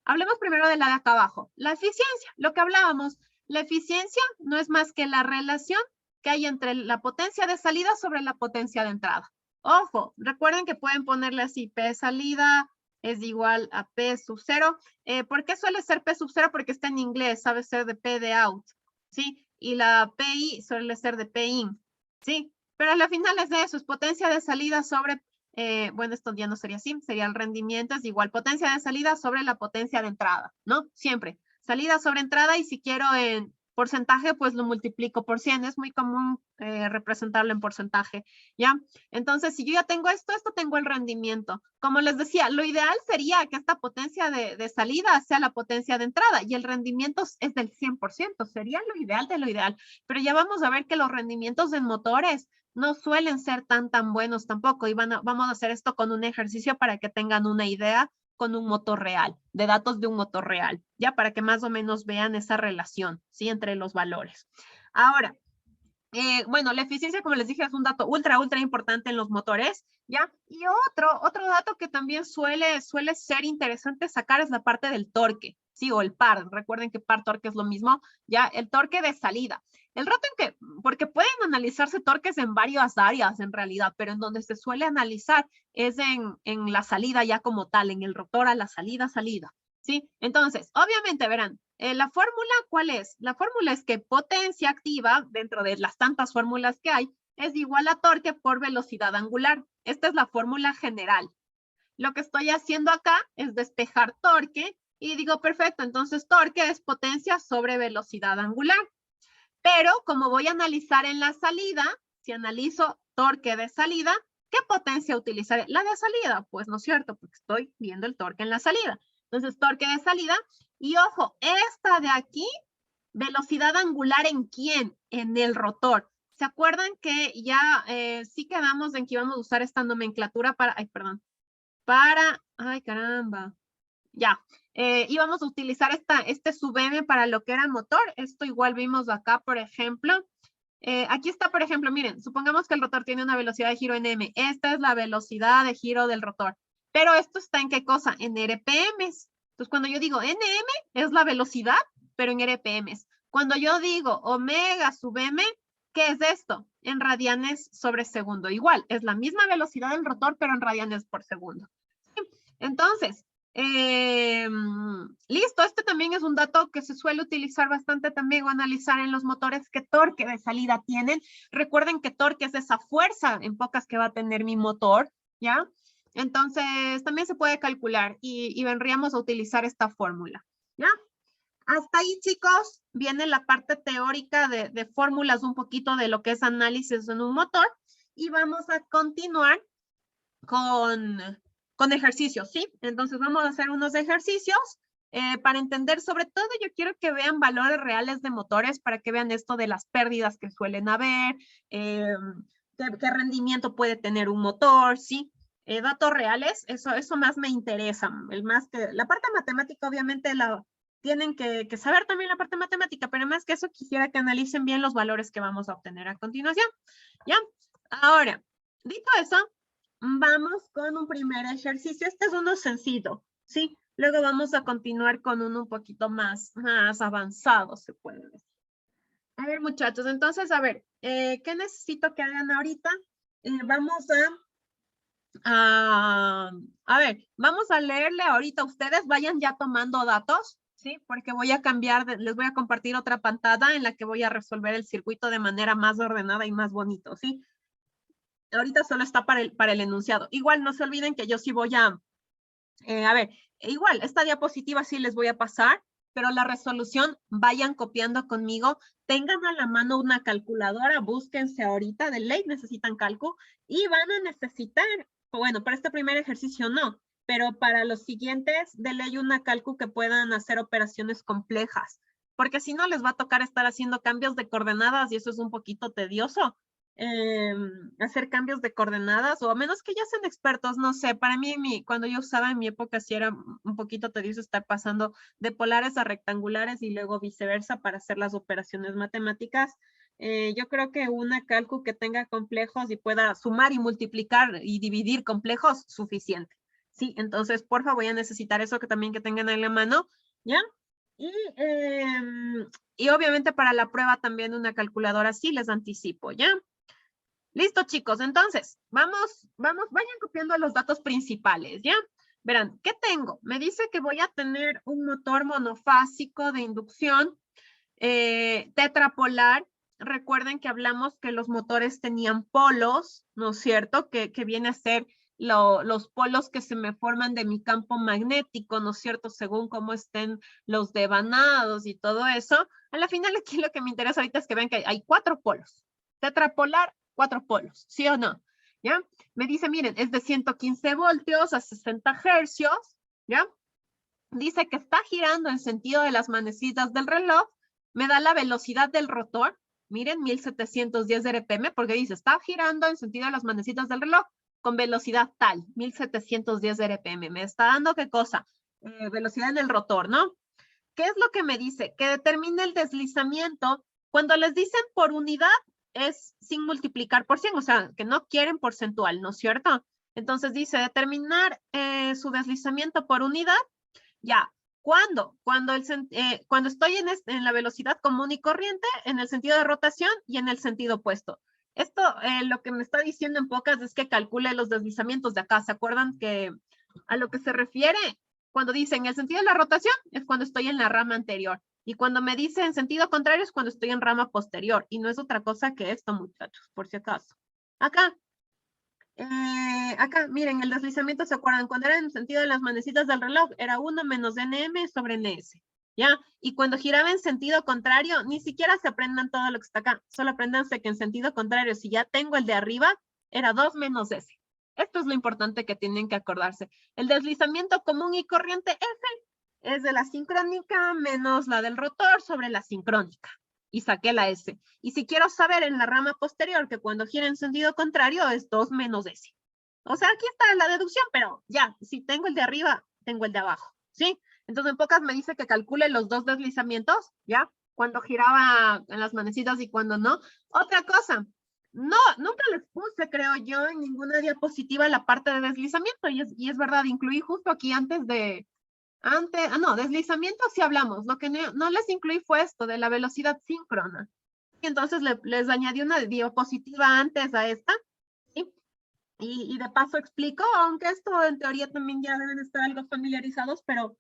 S1: Hablemos primero de la de acá abajo, la eficiencia, lo que hablábamos. La eficiencia no es más que la relación que hay entre la potencia de salida sobre la potencia de entrada. Ojo, recuerden que pueden ponerle así, P salida es igual a P sub 0. ¿Por qué suele ser P sub 0? Porque está en inglés, sabe ser de P de out, ¿sí? Y la PI suele ser de P in, ¿sí? Pero al final es de eso, es potencia de salida sobre, bueno, esto ya no sería así, sería el rendimiento, es igual potencia de salida sobre la potencia de entrada, ¿no? Siempre. Salida sobre entrada, y si quiero en porcentaje, pues lo multiplico por 100. Es muy común representarlo en porcentaje, ¿ya? Entonces, si yo ya tengo esto, tengo el rendimiento. Como les decía, lo ideal sería que esta potencia de salida sea la potencia de entrada, y el rendimiento es del 100%, sería lo ideal de lo ideal. Pero ya vamos a ver que los rendimientos en motores no suelen ser tan buenos tampoco, y vamos a hacer esto con un ejercicio para que tengan una idea con un motor real, de datos de un motor real, ya para que más o menos vean esa relación, ¿sí? Entre los valores. Ahora, bueno, la eficiencia, como les dije, es un dato ultra importante en los motores, ¿ya? Y otro dato que también suele ser interesante sacar es la parte del torque, ¿sí? O el par, recuerden que par torque es lo mismo, ya, el torque de salida. El rato en que, porque pueden analizarse torques en varias áreas en realidad, pero en donde se suele analizar es en la salida ya como tal, en el rotor a la salida, ¿sí? Entonces, obviamente, verán, la fórmula, ¿cuál es? La fórmula es que potencia activa, dentro de las tantas fórmulas que hay, es igual a torque por velocidad angular. Esta es la fórmula general. Lo que estoy haciendo acá es despejar torque y digo, perfecto, entonces torque es potencia sobre velocidad angular. Pero como voy a analizar en la salida, si analizo torque de salida, ¿qué potencia utilizaré? La de salida, pues no es cierto, porque estoy viendo el torque en la salida. Entonces, torque de salida. Y ojo, esta de aquí, velocidad angular ¿en quién? En el rotor. ¿Se acuerdan que ya sí quedamos en que íbamos a usar esta nomenclatura para, ay, perdón, ay, caramba, ya, íbamos a utilizar este sub M para lo que era motor. Esto igual vimos acá, por ejemplo. Aquí está, por ejemplo, miren, supongamos que el rotor tiene una velocidad de giro en M. Esta es la velocidad de giro del rotor. Pero esto está ¿en qué cosa? En RPMs. Entonces, cuando yo digo NM, es la velocidad, pero en RPMs. Cuando yo digo omega sub M, ¿qué es esto? En radianes sobre segundo. Igual, es la misma velocidad del rotor, pero en radianes por segundo. ¿Sí? Entonces, listo, este también es un dato que se suele utilizar bastante también o analizar en los motores, qué torque de salida tienen. Recuerden que torque es esa fuerza en pocas que va a tener mi motor, ¿ya? Entonces, también se puede calcular y vendríamos a utilizar esta fórmula, ¿ya? Hasta ahí, chicos, viene la parte teórica de fórmulas, un poquito de lo que es análisis en un motor. Y vamos a continuar con ejercicios, ¿sí? Entonces vamos a hacer unos ejercicios para entender, sobre todo yo quiero que vean valores reales de motores para que vean esto de las pérdidas que suelen haber, qué rendimiento puede tener un motor, ¿sí? Datos reales, eso más me interesa, la parte matemática obviamente tienen que saber también la parte matemática, pero más que eso quisiera que analicen bien los valores que vamos a obtener a continuación, ¿ya? Ahora, dicho eso, vamos con un primer ejercicio. Este es uno sencillo, ¿sí? Luego vamos a continuar con uno un poquito más avanzado, se puede decir. A ver, muchachos, entonces, a ver, ¿qué necesito que hagan ahorita? Vamos a ver, vamos a leerle ahorita. Ustedes vayan ya tomando datos, ¿sí? Porque voy a cambiar, les voy a compartir otra pantalla en la que voy a resolver el circuito de manera más ordenada y más bonito, ¿sí? Ahorita solo está para el enunciado. Igual no se olviden que yo sí voy a ver, igual, esta diapositiva sí les voy a pasar, pero la resolución vayan copiando conmigo. Tengan a la mano una calculadora, búsquense ahorita, de ley necesitan cálculo, y van a necesitar, bueno, para este primer ejercicio no, pero para los siguientes, de ley una cálculo que puedan hacer operaciones complejas, porque si no les va a tocar estar haciendo cambios de coordenadas y eso es un poquito tedioso. Hacer cambios de coordenadas, o a menos que ya sean expertos, no sé, para mí, cuando yo usaba en mi época, sí era un poquito tedioso estar pasando de polares a rectangulares y luego viceversa para hacer las operaciones matemáticas. Yo creo que una cálculo que tenga complejos y pueda sumar y multiplicar y dividir complejos, suficiente. Sí, entonces, por favor, voy a necesitar eso que también que tengan en la mano, ¿ya? Y obviamente para la prueba también una calculadora, sí les anticipo, ¿ya? Listo, chicos. Entonces, vayan copiando los datos principales, ¿ya? Verán, ¿qué tengo? Me dice que voy a tener un motor monofásico de inducción tetrapolar. Recuerden que hablamos que los motores tenían polos, ¿no es cierto? Que viene a ser los polos que se me forman de mi campo magnético, ¿no es cierto? Según cómo estén los devanados y todo eso. A la final aquí lo que me interesa ahorita es que vean que hay 4 polos. Tetrapolar, 4 polos, ¿sí o no? ¿Ya? Me dice, miren, es de 115 voltios a 60 hercios, ¿ya? Dice que está girando en sentido de las manecillas del reloj, me da la velocidad del rotor, miren, 1710 RPM, porque dice, está girando en sentido de las manecillas del reloj con velocidad tal, 1710 RPM. Me está dando, ¿qué cosa? Velocidad en el rotor, ¿no? ¿Qué es lo que me dice? Que determine el deslizamiento. Cuando les dicen por unidad, es sin multiplicar por 100, o sea, que no quieren porcentual, ¿no es cierto? Entonces dice, determinar su deslizamiento por unidad. Ya, ¿Cuándo? Cuando estoy en la velocidad común y corriente, en el sentido de rotación y en el sentido opuesto. Esto lo que me está diciendo en pocas es que calcule los deslizamientos de acá. ¿Se acuerdan que a lo que se refiere cuando dice en el sentido de la rotación es cuando estoy en la rama anterior? Y cuando me dice en sentido contrario es cuando estoy en rama posterior. Y no es otra cosa que esto, muchachos, por si acaso. Acá, miren, el deslizamiento, ¿se acuerdan? Cuando era en sentido de las manecitas del reloj, era 1 menos nm sobre ns, ¿ya? Y cuando giraba en sentido contrario, ni siquiera se aprendan todo lo que está acá, solo aprendanse que en sentido contrario, si ya tengo el de arriba, era 2 menos s. Esto es lo importante que tienen que acordarse. El deslizamiento común y corriente S es de la sincrónica menos la del rotor sobre la sincrónica. Y saqué la S. Y si quiero saber en la rama posterior que cuando gira en sentido contrario es 2 menos S. O sea, aquí está la deducción, pero ya, si tengo el de arriba, tengo el de abajo, ¿sí? Entonces, en pocas me dice que calcule los dos deslizamientos, ¿ya? Cuando giraba en las manecitas y cuando no. Otra cosa, no, nunca les puse, creo yo, en ninguna diapositiva la parte de deslizamiento, y es verdad, incluí justo aquí deslizamiento sí hablamos. Lo que no les incluí fue esto de la velocidad síncrona. Y entonces les añadí una diapositiva antes a esta. ¿Sí? Y de paso explico, aunque esto en teoría también ya deben estar algo familiarizados, pero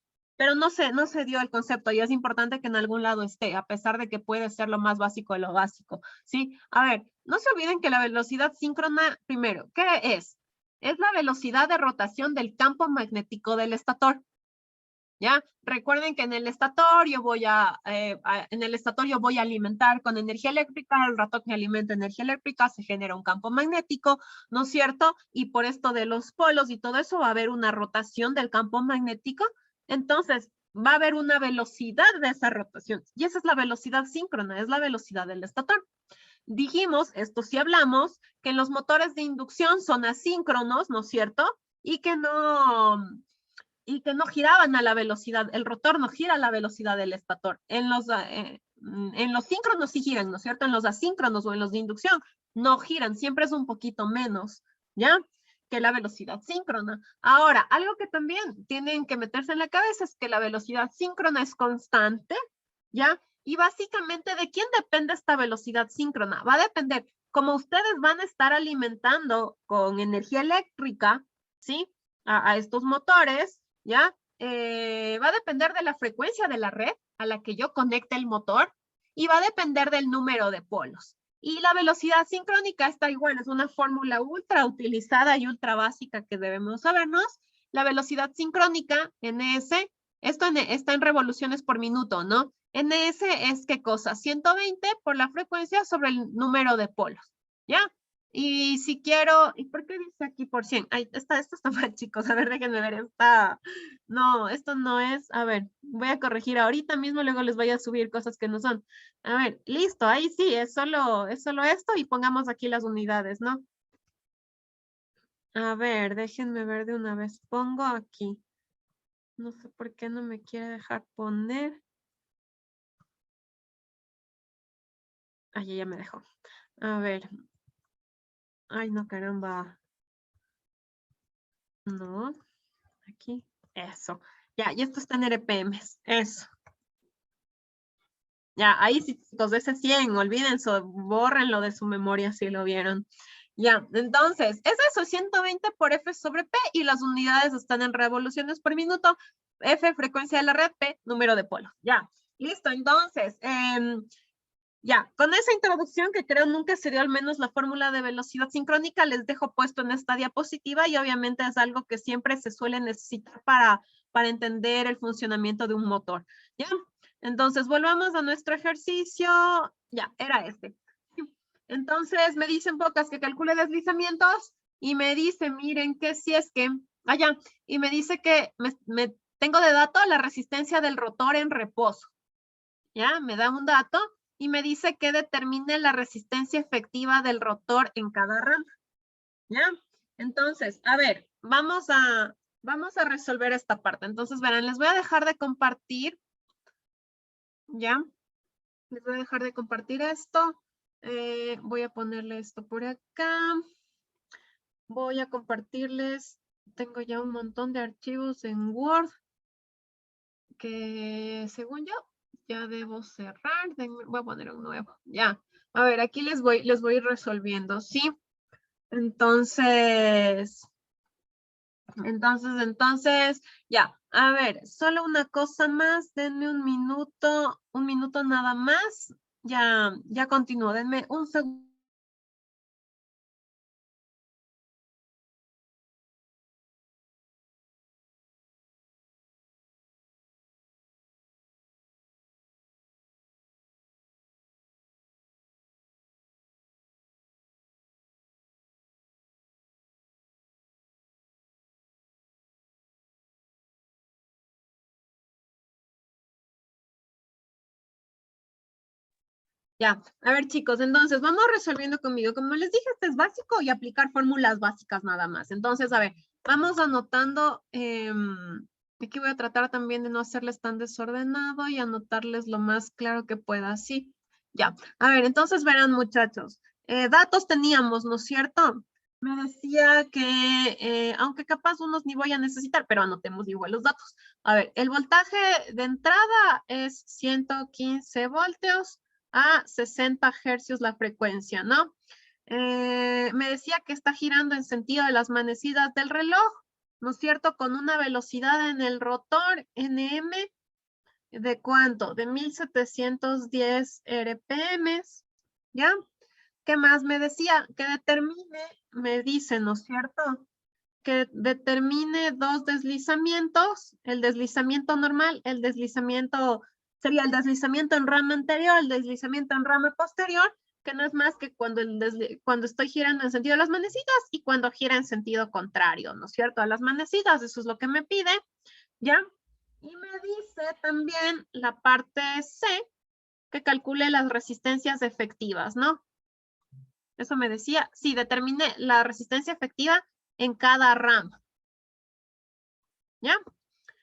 S1: no se dio el concepto y es importante que en algún lado esté, a pesar de que puede ser lo más básico de lo básico. ¿Sí? A ver, no se olviden que la velocidad síncrona, primero, ¿qué es? Es la velocidad de rotación del campo magnético del estator. ¿Ya? Recuerden que en el estator yo voy a alimentar con energía eléctrica, al rato que alimento energía eléctrica se genera un campo magnético, ¿no es cierto? Y por esto de los polos y todo eso va a haber una rotación del campo magnético, entonces va a haber una velocidad de esa rotación, y esa es la velocidad síncrona, es la velocidad del estator. Dijimos, esto sí hablamos, que los motores de inducción son asíncronos, ¿no es cierto? Y que no giraban a la velocidad, el rotor no gira a la velocidad del estator. En los síncronos sí giran, ¿no es cierto? En los asíncronos o en los de inducción no giran, siempre es un poquito menos, ¿ya? Que la velocidad síncrona. Ahora, algo que también tienen que meterse en la cabeza es que la velocidad síncrona es constante, ¿ya? Y básicamente, ¿de quién depende esta velocidad síncrona? Va a depender, como ustedes van a estar alimentando con energía eléctrica, ¿sí? A estos motores, ¿ya? Va a depender de la frecuencia de la red a la que yo conecte el motor y va a depender del número de polos. Y la velocidad sincrónica está igual, es una fórmula ultra utilizada y ultra básica que debemos sabernos. La velocidad sincrónica, NS, esto está en revoluciones por minuto, ¿no? NS es, ¿qué cosa? 120 por la frecuencia sobre el número de polos, ¿ya? Y si quiero, ¿y por qué dice aquí por 100? Ay, esto está mal, chicos. A ver, déjenme ver. No, esto no es. A ver, voy a corregir ahorita mismo, luego les voy a subir cosas que no son. A ver, listo, ahí sí, es solo esto y pongamos aquí las unidades, ¿no? A ver, déjenme ver de una vez. Pongo aquí. No sé por qué no me quiere dejar poner. Ay, ya me dejó. A ver. Ay, no, caramba. No, aquí. Eso. Ya, y esto está en RPMs. Eso. Ya, ahí sí, chicos, de ese 100, olvídense, bórrenlo de su memoria si lo vieron. Ya, entonces, es eso, 120 por F sobre P y las unidades están en revoluciones por minuto. F, frecuencia de la red, P, número de polos. Ya, listo, entonces, ya, con esa introducción que creo nunca se dio al menos la fórmula de velocidad sincrónica, les dejo puesto en esta diapositiva y obviamente es algo que siempre se suele necesitar para entender el funcionamiento de un motor. ¿Ya? Entonces, volvamos a nuestro ejercicio. Ya, era este. Entonces, me dicen pocas que calcule deslizamientos y me dice, miren, que si es que, allá, y me dice que me tengo de dato la resistencia del rotor en reposo. ¿Ya? Me da un dato y me dice que determine la resistencia efectiva del rotor en cada rama. ¿Ya? Entonces, a ver, vamos a resolver esta parte. Entonces, verán, les voy a dejar de compartir. ¿Ya? Les voy a dejar de compartir esto. Voy a ponerle esto por acá. Voy a compartirles. Tengo ya un montón de archivos en Word que según yo ya debo cerrar. Voy a poner un nuevo. Ya. A ver, aquí les voy a ir resolviendo, ¿sí? Entonces, ya. A ver, solo una cosa más. Denme un minuto nada más. Ya continúo. Denme un segundo. Ya, a ver chicos, entonces vamos resolviendo conmigo. Como les dije, este es básico y aplicar fórmulas básicas nada más. Entonces, a ver, vamos anotando. Aquí voy a tratar también de no hacerles tan desordenado y anotarles lo más claro que pueda. Sí, ya. A ver, entonces verán muchachos. Datos teníamos, ¿no es cierto? Me decía que, aunque capaz unos ni voy a necesitar, pero anotemos igual los datos. A ver, el voltaje de entrada es 115 voltios. A 60 hercios la frecuencia, ¿no? Me decía que está girando en sentido de las manecidas del reloj, ¿no es cierto? Con una velocidad en el rotor Nm ¿de cuánto? De 1710 RPM, ¿ya? ¿Qué más me decía? Que determine, me dice, ¿no es cierto? Que determine dos deslizamientos, el deslizamiento normal, sería el deslizamiento en rama anterior, el deslizamiento en rama posterior, que no es más que cuando estoy girando en sentido de las manecitas y cuando gira en sentido contrario, ¿no es cierto? A las manecitas, eso es lo que me pide, ¿ya? Y me dice también la parte C, que calcule las resistencias efectivas, ¿no? Eso me decía, sí, determine la resistencia efectiva en cada rama. ¿Ya?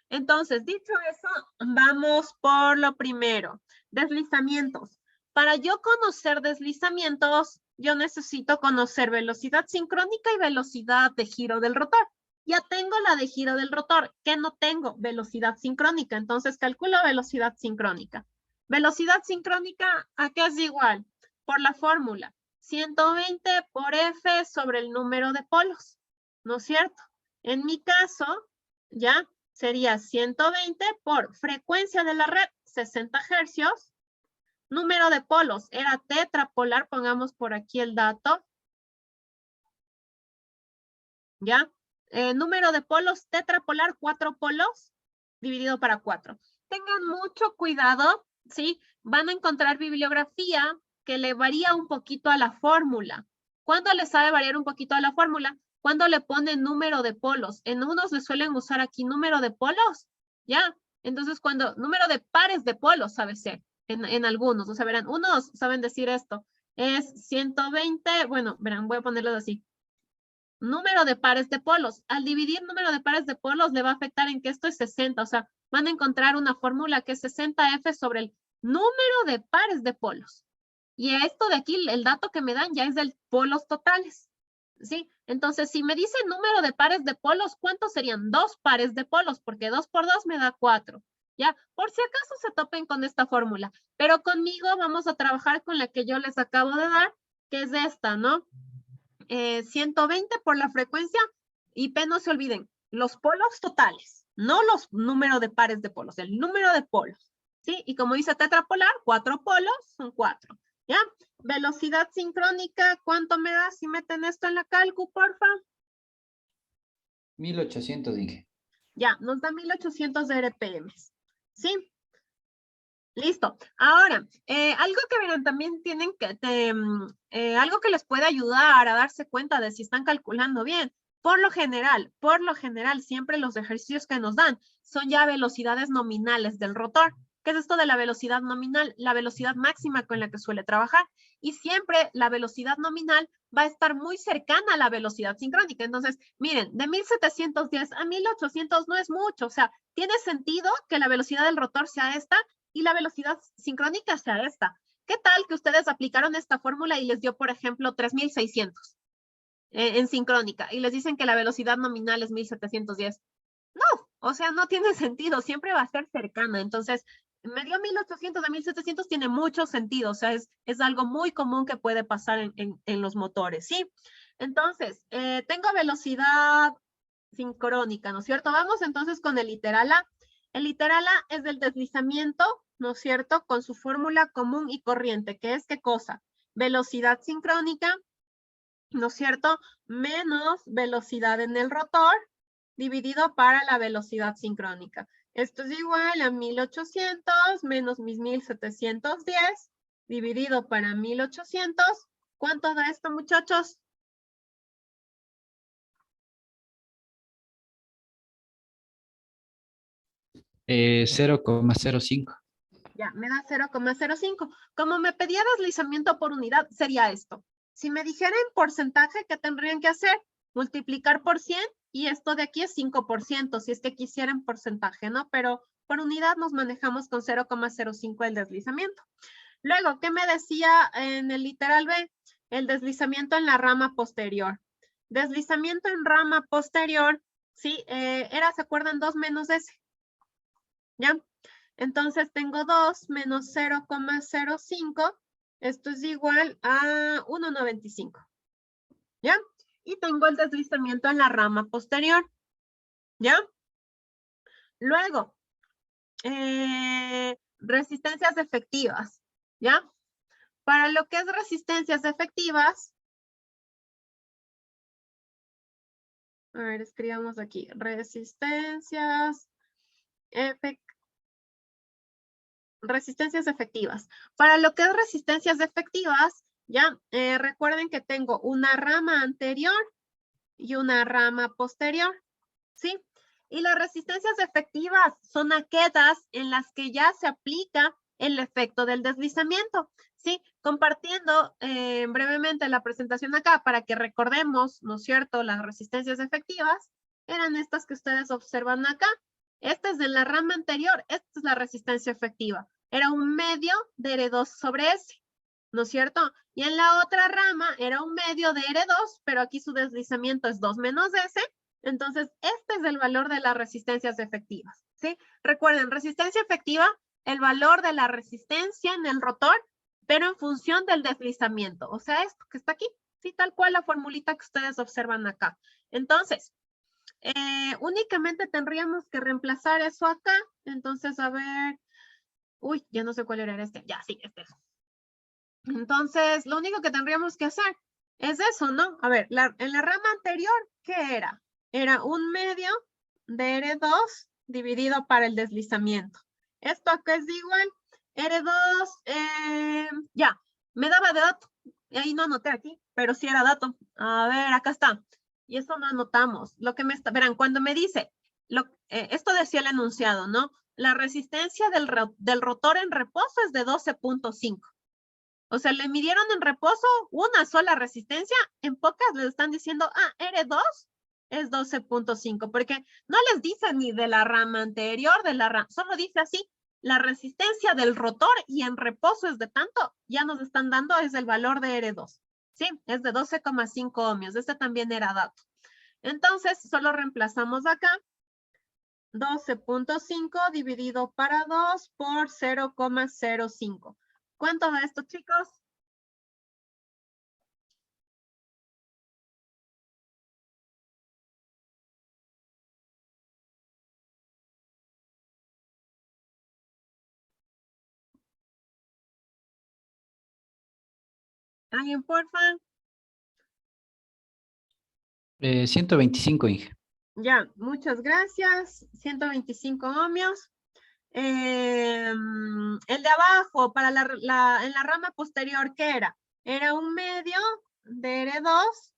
S1: Entonces, dicho eso, vamos por lo primero. Deslizamientos. Para yo conocer deslizamientos, yo necesito conocer velocidad sincrónica y velocidad de giro del rotor. Ya tengo la de giro del rotor. ¿Qué no tengo? Velocidad sincrónica. Entonces, calculo velocidad sincrónica. Velocidad sincrónica, ¿a qué es igual? Por la fórmula. 120 por F sobre el número de polos. ¿No es cierto? En mi caso, ya sería 120 por frecuencia de la red, 60 hercios. Número de polos, era tetrapolar, pongamos por aquí el dato. ¿Ya? Número de polos, tetrapolar, 4 polos, dividido para 4. Tengan mucho cuidado, ¿sí? Van a encontrar bibliografía que le varía un poquito a la fórmula. ¿Cuándo les sabe variar un poquito a la fórmula? Cuando le ponen número de polos. En unos le suelen usar aquí número de polos, ¿ya? Entonces, número de pares de polos sabe ser, en algunos. O sea, verán, unos saben decir esto. Es 120, bueno, verán, voy a ponerlo así. Número de pares de polos. Al dividir número de pares de polos le va a afectar en que esto es 60. O sea, van a encontrar una fórmula que es 60F sobre el número de pares de polos. Y esto de aquí, el dato que me dan ya es del polos totales. ¿Sí? Entonces, si me dice número de pares de polos, ¿cuántos serían? 2 pares de polos, porque 2 por 2 me da 4. ¿Ya? Por si acaso se topen con esta fórmula. Pero conmigo vamos a trabajar con la que yo les acabo de dar, que es esta, ¿no? 120 por la frecuencia y P no se olviden, los polos totales, no los números de pares de polos, el número de polos, ¿sí? Y como dice tetrapolar, 4 polos son 4, ¿ya? Velocidad sincrónica, ¿cuánto me da si meten esto en la calcu, porfa?
S2: 1800 dije.
S1: Ya, nos da 1800 de RPM, ¿sí? Listo. Ahora, algo que verán, también tienen que, algo que les puede ayudar a darse cuenta de si están calculando bien. Por lo general, siempre los ejercicios que nos dan son ya velocidades nominales del rotor. ¿Qué es esto de la velocidad nominal? La velocidad máxima con la que suele trabajar. Y siempre la velocidad nominal va a estar muy cercana a la velocidad sincrónica. Entonces, miren, de 1710 a 1800 no es mucho. O sea, tiene sentido que la velocidad del rotor sea esta y la velocidad sincrónica sea esta. ¿Qué tal que ustedes aplicaron esta fórmula y les dio, por ejemplo, 3600 en sincrónica y les dicen que la velocidad nominal es 1710? No, O sea, no tiene sentido, siempre va a ser cercana. Entonces, me dio 1800 a 1700 tiene mucho sentido, o sea, es algo muy común que puede pasar en los motores, ¿sí? Entonces, tengo velocidad sincrónica, ¿no es cierto? Vamos entonces con el literal A. El literal A es del deslizamiento, ¿no es cierto? Con su fórmula común y corriente, que es ¿qué cosa? Velocidad sincrónica, ¿no es cierto? Menos velocidad en el rotor, dividido para la velocidad sincrónica. Esto es igual a 1800 menos mis 1710, dividido para 1800. ¿Cuánto da esto, muchachos?
S2: 0,05.
S1: Ya, me da 0,05. Como me pedía deslizamiento por unidad, sería esto. Si me dijera en porcentaje, ¿qué tendrían que hacer? Multiplicar por 100 y esto de aquí es 5%, si es que quisieran porcentaje, ¿no? Pero por unidad nos manejamos con 0,05 el deslizamiento. Luego, ¿qué me decía en el literal B? El deslizamiento en la rama posterior. Deslizamiento en rama posterior, sí, era, ¿se acuerdan? 2 menos S, ¿ya? Entonces tengo 2 menos 0,05. Esto es igual a 1,95. ¿Ya? Y tengo el deslizamiento en la rama posterior. ¿Ya? Luego, resistencias efectivas. ¿Ya? Para lo que es resistencias efectivas, a ver, escribamos aquí, resistencias efectivas. Para lo que es resistencias efectivas, ya recuerden que tengo una rama anterior y una rama posterior, ¿sí? Y las resistencias efectivas son aquellas en las que ya se aplica el efecto del deslizamiento, ¿sí? Compartiendo brevemente la presentación acá para que recordemos, ¿no es cierto? Las resistencias efectivas eran estas que ustedes observan acá. Esta es de la rama anterior, esta es la resistencia efectiva. Era un medio de R2 sobre S, ¿no es cierto? Y en la otra rama era un medio de R2, pero aquí su deslizamiento es 2 menos S. Entonces, este es el valor de las resistencias efectivas, ¿sí? Recuerden, resistencia efectiva, el valor de la resistencia en el rotor, pero en función del deslizamiento. O sea, esto que está aquí, sí, tal cual la formulita que ustedes observan acá. Entonces, únicamente tendríamos que reemplazar eso acá. Entonces, a ver, uy, ya no sé cuál era este. Ya, sí, este es. Entonces, lo único que tendríamos que hacer es eso, ¿no? A ver, en la rama anterior, ¿qué era? Era un medio de R2 dividido para el deslizamiento. Esto acá es igual, R2, ya, me daba de dato. Y ahí no anoté aquí, pero sí era dato. A ver, acá está. Y eso no anotamos. Lo que me está, verán, cuando me dice, esto decía el enunciado, ¿no? La resistencia del rotor en reposo es de 12,5. O sea, le midieron en reposo una sola resistencia, en pocas les están diciendo, R2 es 12,5, porque no les dice ni de la rama anterior, solo dice así, la resistencia del rotor y en reposo es de tanto, ya nos están dando es el valor de R2. Sí, es de 12,5 ohmios, este también era dato. Entonces, solo reemplazamos acá 12,5 dividido para 2 por 0,05. ¿Cuánto da esto, chicos? ¿Alguien, porfa?
S2: 125, Inge.
S1: Ya, muchas gracias. 125 ohmios. El de abajo, para en la rama posterior, ¿qué era? Era un medio de R2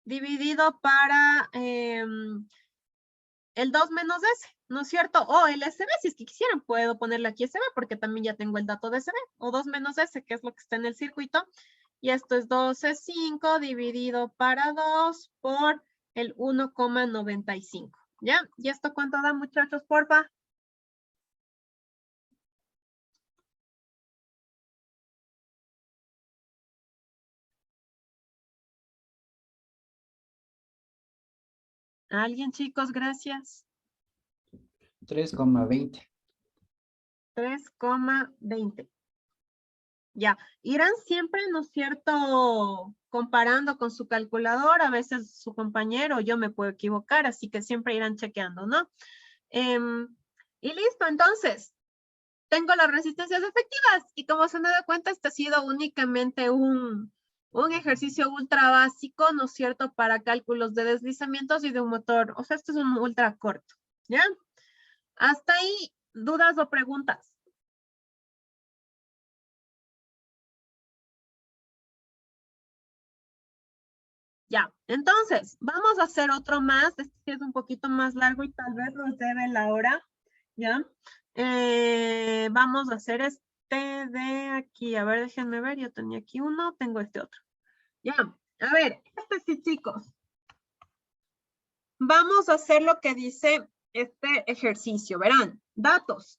S1: dividido para el 2 menos S, ¿no es cierto? O el SB, si es que quisieran, puedo ponerle aquí SB porque también ya tengo el dato de SB. O 2 menos S, que es lo que está en el circuito. Y esto es 12,5 dividido para 2 por el 1,95. ¿Ya? ¿Y esto cuánto da, muchachos, porfa? ¿Alguien, chicos? Gracias.
S2: 3,20.
S1: 3,20. Ya, irán siempre, ¿no es cierto?, comparando con su calculadora, a veces su compañero, yo me puedo equivocar, así que siempre irán chequeando, ¿no? Y listo, entonces, tengo las resistencias efectivas y como se me da cuenta, este ha sido únicamente un ejercicio ultra básico, ¿no es cierto?, para cálculos de deslizamientos y de un motor, o sea, este es un ultra corto, ¿ya? Hasta ahí, ¿dudas o preguntas? Ya, entonces, vamos a hacer otro más. Este sí es un poquito más largo y tal vez nos debe la hora, ¿ya? Vamos a hacer este de aquí. A ver, déjenme ver. Yo tenía aquí uno, tengo este otro. Ya, a ver, este sí, chicos. Vamos a hacer lo que dice este ejercicio. Verán, datos.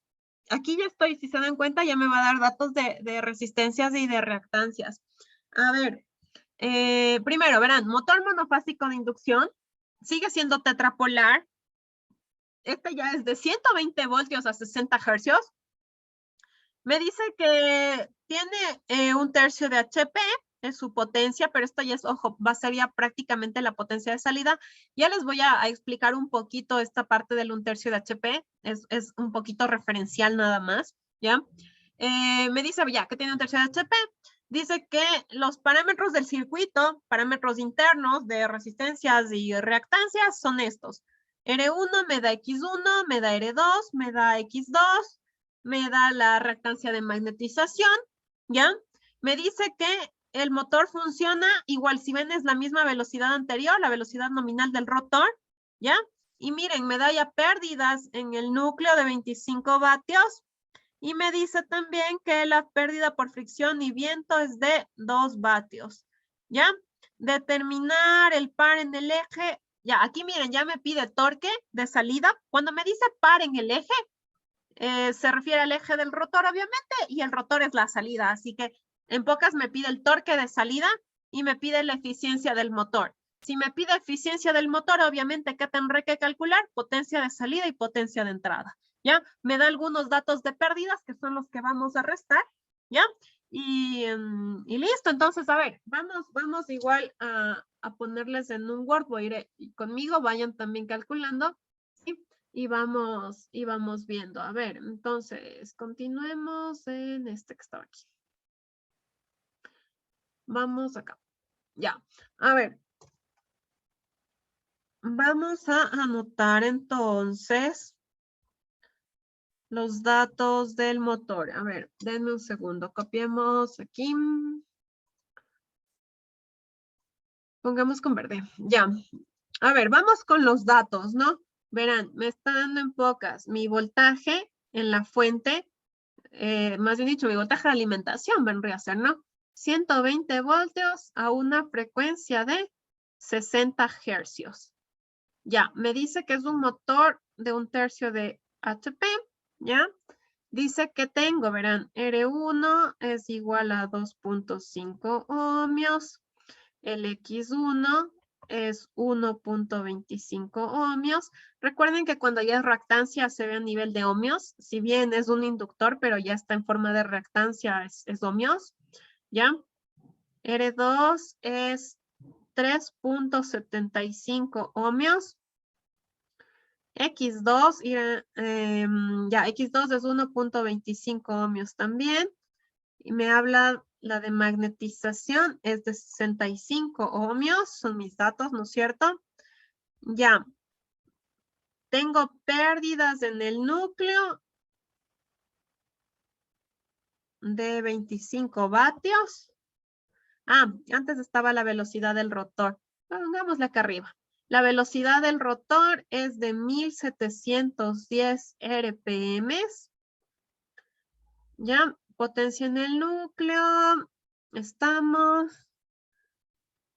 S1: Aquí ya estoy, si se dan cuenta, ya me va a dar datos de resistencias y de reactancias. A ver, primero, verán, motor monofásico de inducción, sigue siendo tetrapolar. Este ya es de 120 voltios a 60 hercios. Me dice que tiene un tercio de HP, es su potencia, pero esto ya es, ojo, sería prácticamente la potencia de salida. Ya les voy a explicar un poquito esta parte del un tercio de HP, es un poquito referencial nada más, ¿ya? Me dice ya que tiene un tercio de HP. Dice que los parámetros del circuito, parámetros internos de resistencias y reactancias son estos. R1 me da X1, me da R2, me da X2, me da la reactancia de magnetización, ¿ya? Me dice que el motor funciona igual, si ven es la misma velocidad anterior, la velocidad nominal del rotor, ¿ya? Y miren, me da ya pérdidas en el núcleo de 25 vatios, y me dice también que la pérdida por fricción y viento es de 2 vatios, ¿ya? Determinar el par en el eje. Ya, aquí miren, ya me pide torque de salida. Cuando me dice par en el eje, se refiere al eje del rotor, obviamente, y el rotor es la salida. Así que, en pocas, me pide el torque de salida y me pide la eficiencia del motor. Si me pide eficiencia del motor, obviamente, ¿qué tendré que calcular? Potencia de salida y potencia de entrada. ¿Ya? Me da algunos datos de pérdidas, que son los que vamos a restar, ¿ya? Y listo, entonces, a ver, vamos igual a ponerles en un Word, voy a ir conmigo, vayan también calculando, ¿sí? Y vamos viendo. A ver, entonces, continuemos en este que estaba aquí. Vamos acá. Ya, a ver. Vamos a anotar entonces los datos del motor. A ver, denme un segundo. Copiemos aquí. Pongamos con verde. Ya. A ver, vamos con los datos, ¿no? Verán, me está dando en pocas mi voltaje en la fuente, más bien dicho, mi voltaje de alimentación vendría a ser, ¿no? 120 voltios a una frecuencia de 60 hercios. Ya, me dice que es un motor de un tercio de HP, ¿ya? Dice que tengo, verán, R1 es igual a 2.5 ohmios, el X1 es 1.25 ohmios. Recuerden que cuando ya es reactancia se ve a nivel de ohmios, si bien es un inductor, pero ya está en forma de reactancia, es ohmios, ¿ya? R2 es 3.75 ohmios. X2, X2 es 1.25 ohmios también. Y me habla la de magnetización, es de 65 ohmios, son mis datos, ¿no es cierto? Ya. Tengo pérdidas en el núcleo de 25 vatios. Antes estaba la velocidad del rotor. Pongámosle acá arriba. La velocidad del rotor es de 1710 RPM. Ya, potencia en el núcleo. Estamos.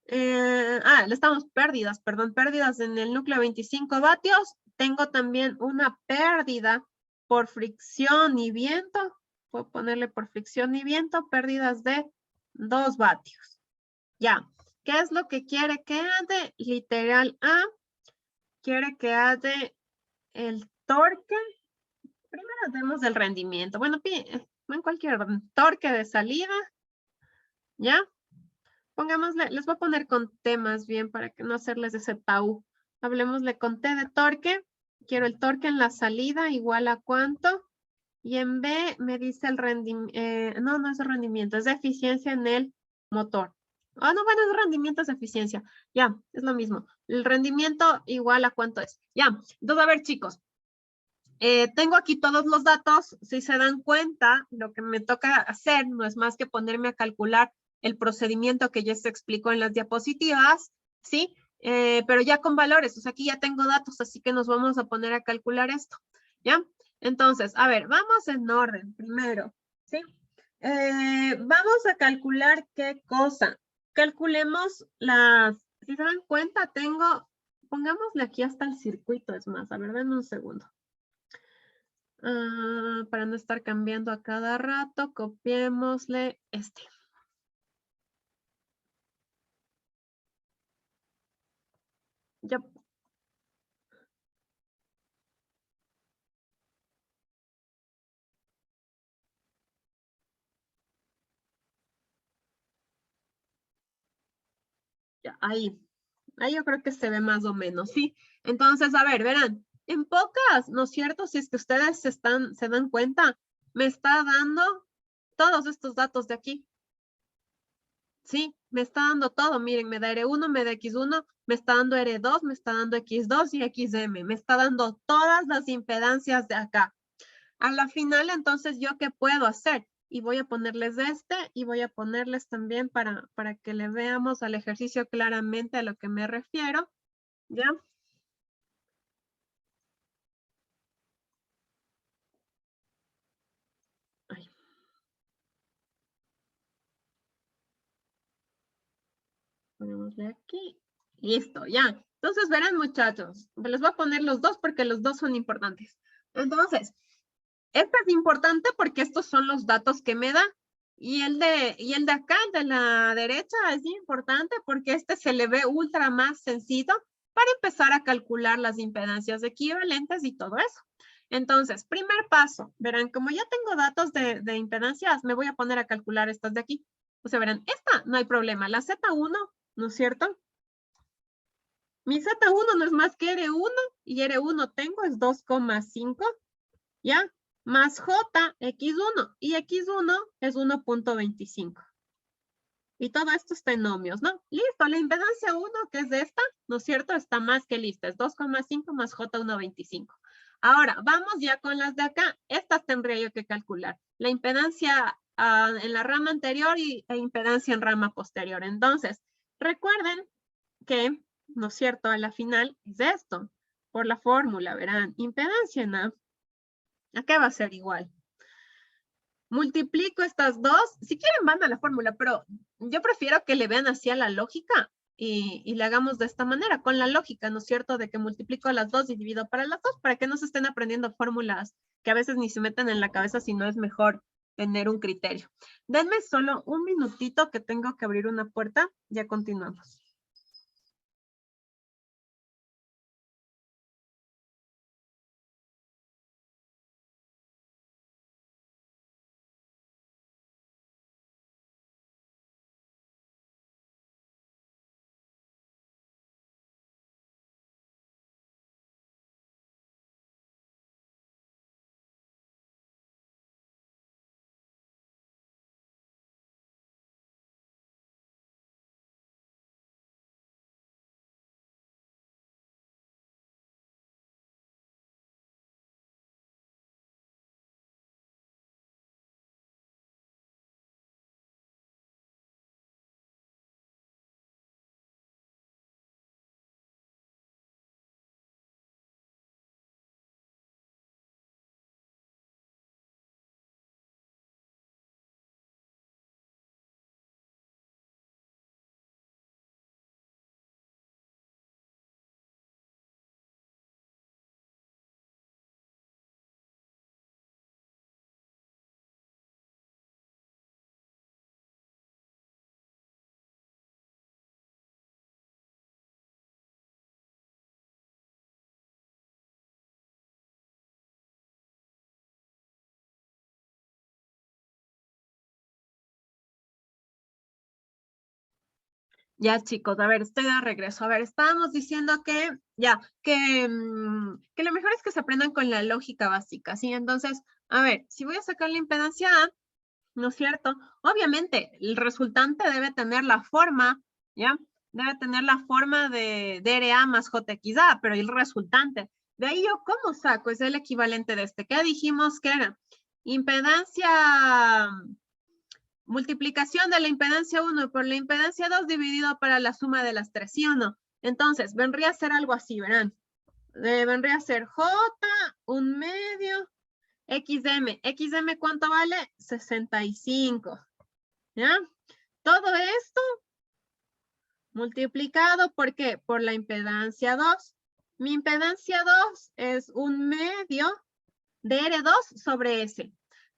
S1: Le estamos pérdidas, perdón, pérdidas en el núcleo 25 vatios. Tengo también una pérdida por fricción y viento. Puedo ponerle por fricción y viento, pérdidas de 2 vatios. Ya, ¿qué es lo que quiere que ade? Literal A, quiere que ade el torque Primero vemos el rendimiento. Bueno, en cualquier orden. Torque de salida, ¿ya? Pongámosle, les voy a poner con T más bien para que no hacerles ese tau. Hablemosle con T de torque. Quiero el torque en la salida igual a cuánto. Y en B me dice el rendimiento, no, no es el rendimiento, es de eficiencia en el motor. Ah, no, bueno, es rendimiento, es eficiencia. Ya, es lo mismo. El rendimiento igual a cuánto es. Ya, entonces a ver chicos, tengo aquí todos los datos. Si se dan cuenta, lo que me toca hacer no es más que ponerme a calcular el procedimiento que ya se explicó en las diapositivas, ¿sí? Pero ya con valores, o sea, aquí ya tengo datos, así que nos vamos a poner a calcular esto, ¿ya? Entonces, a ver, vamos en orden primero, ¿sí? Vamos a calcular qué cosa. Calculemos las, si se dan cuenta, pongámosle aquí hasta el circuito, es más, a ver, denme un segundo. Para no estar cambiando a cada rato, copiémosle este. Ya. Ya, ahí yo creo que se ve más o menos, ¿sí? Entonces, a ver, verán, en pocas, ¿no es cierto? Si es que ustedes se dan cuenta, me está dando todos estos datos de aquí. Sí, me está dando todo. Miren, me da R1, me da X1, me está dando R2, me está dando X2 y XM. Me está dando todas las impedancias de acá. A la final, entonces, ¿yo qué puedo hacer? Y voy a ponerles este y voy a ponerles también para que le veamos al ejercicio claramente a lo que me refiero. ¿Ya? Ay, ponémosle aquí. Listo, ya. Entonces, verán, muchachos, les voy a poner los dos porque los dos son importantes. Entonces, este es importante porque estos son los datos que me da. Y el de acá, el de la derecha, es importante porque este se le ve ultra más sencillo para empezar a calcular las impedancias equivalentes y todo eso. Entonces, primer paso, verán, como ya tengo datos de impedancias, me voy a poner a calcular estas de aquí. O sea, verán, esta no hay problema. La Z1, ¿no es cierto? Mi Z1 no es más que R1 y R1 tengo es 2,5. ¿Ya? Más J, X1, y X1 es 1,25. Y todo esto está en ohmios, ¿no? Listo, la impedancia 1, que es de esta, ¿no es cierto? Está más que lista, es 2,5 más J 1,25. Ahora, vamos ya con las de acá. Estas tendría yo que calcular. La impedancia en la rama anterior e impedancia en rama posterior. Entonces, recuerden que, ¿no es cierto? A la final es esto. Por la fórmula, verán, impedancia en A. Acá va a ser igual. Multiplico estas dos. Si quieren, van a la fórmula, pero yo prefiero que le vean así a la lógica y le hagamos de esta manera, con la lógica, ¿no es cierto? De que multiplico las dos y divido para las dos, para que no se estén aprendiendo fórmulas que a veces ni se meten en la cabeza, si no es mejor tener un criterio. Denme solo un minutito que tengo que abrir una puerta. Ya continuamos. Ya, chicos, a ver, estoy de regreso. A ver, estábamos diciendo que, ya, que lo mejor es que se aprendan con la lógica básica, ¿sí? Entonces, a ver, si voy a sacar la impedancia A, ¿no es cierto? Obviamente, el resultante debe tener la forma, ¿ya? Debe tener la forma de DRA más JXA, pero el resultante. De ahí yo, ¿cómo saco? Es el equivalente de este. ¿Qué dijimos que era? Impedancia... Multiplicación de la impedancia 1 por la impedancia 2 dividido para la suma de las 3, ¿sí o no? Entonces, vendría a ser algo así, verán. Vendría a ser J, 1/2, XM. ¿XM cuánto vale? 65. ¿Ya? Todo esto multiplicado, ¿por qué? Por la impedancia 2. Mi impedancia 2 es 1/2 de R2 sobre S.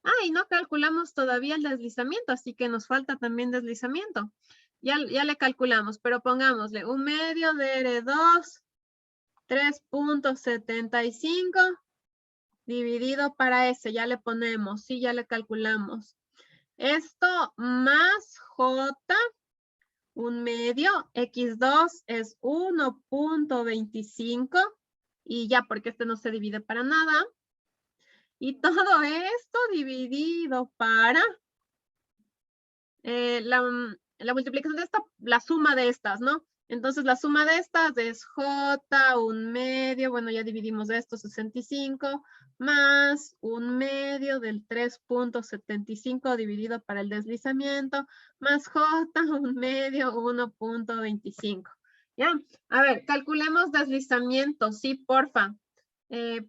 S1: Ah, y no calculamos todavía el deslizamiento, así que nos falta también deslizamiento. Ya le calculamos, pero pongámosle 1/2 de R2, 3.75 dividido para S. Ya le ponemos, sí, ya le calculamos. Esto más J, 1/2, X2 es 1.25 y ya porque este no se divide para nada. Y todo esto dividido para la multiplicación de esta, la suma de estas, ¿no? Entonces la suma de estas es J, 1/2, bueno, ya dividimos esto, 65, más 1/2 del 3.75 dividido para el deslizamiento, más J, 1/2, 1.25. ¿Ya? A ver, calculemos deslizamiento, sí, porfa.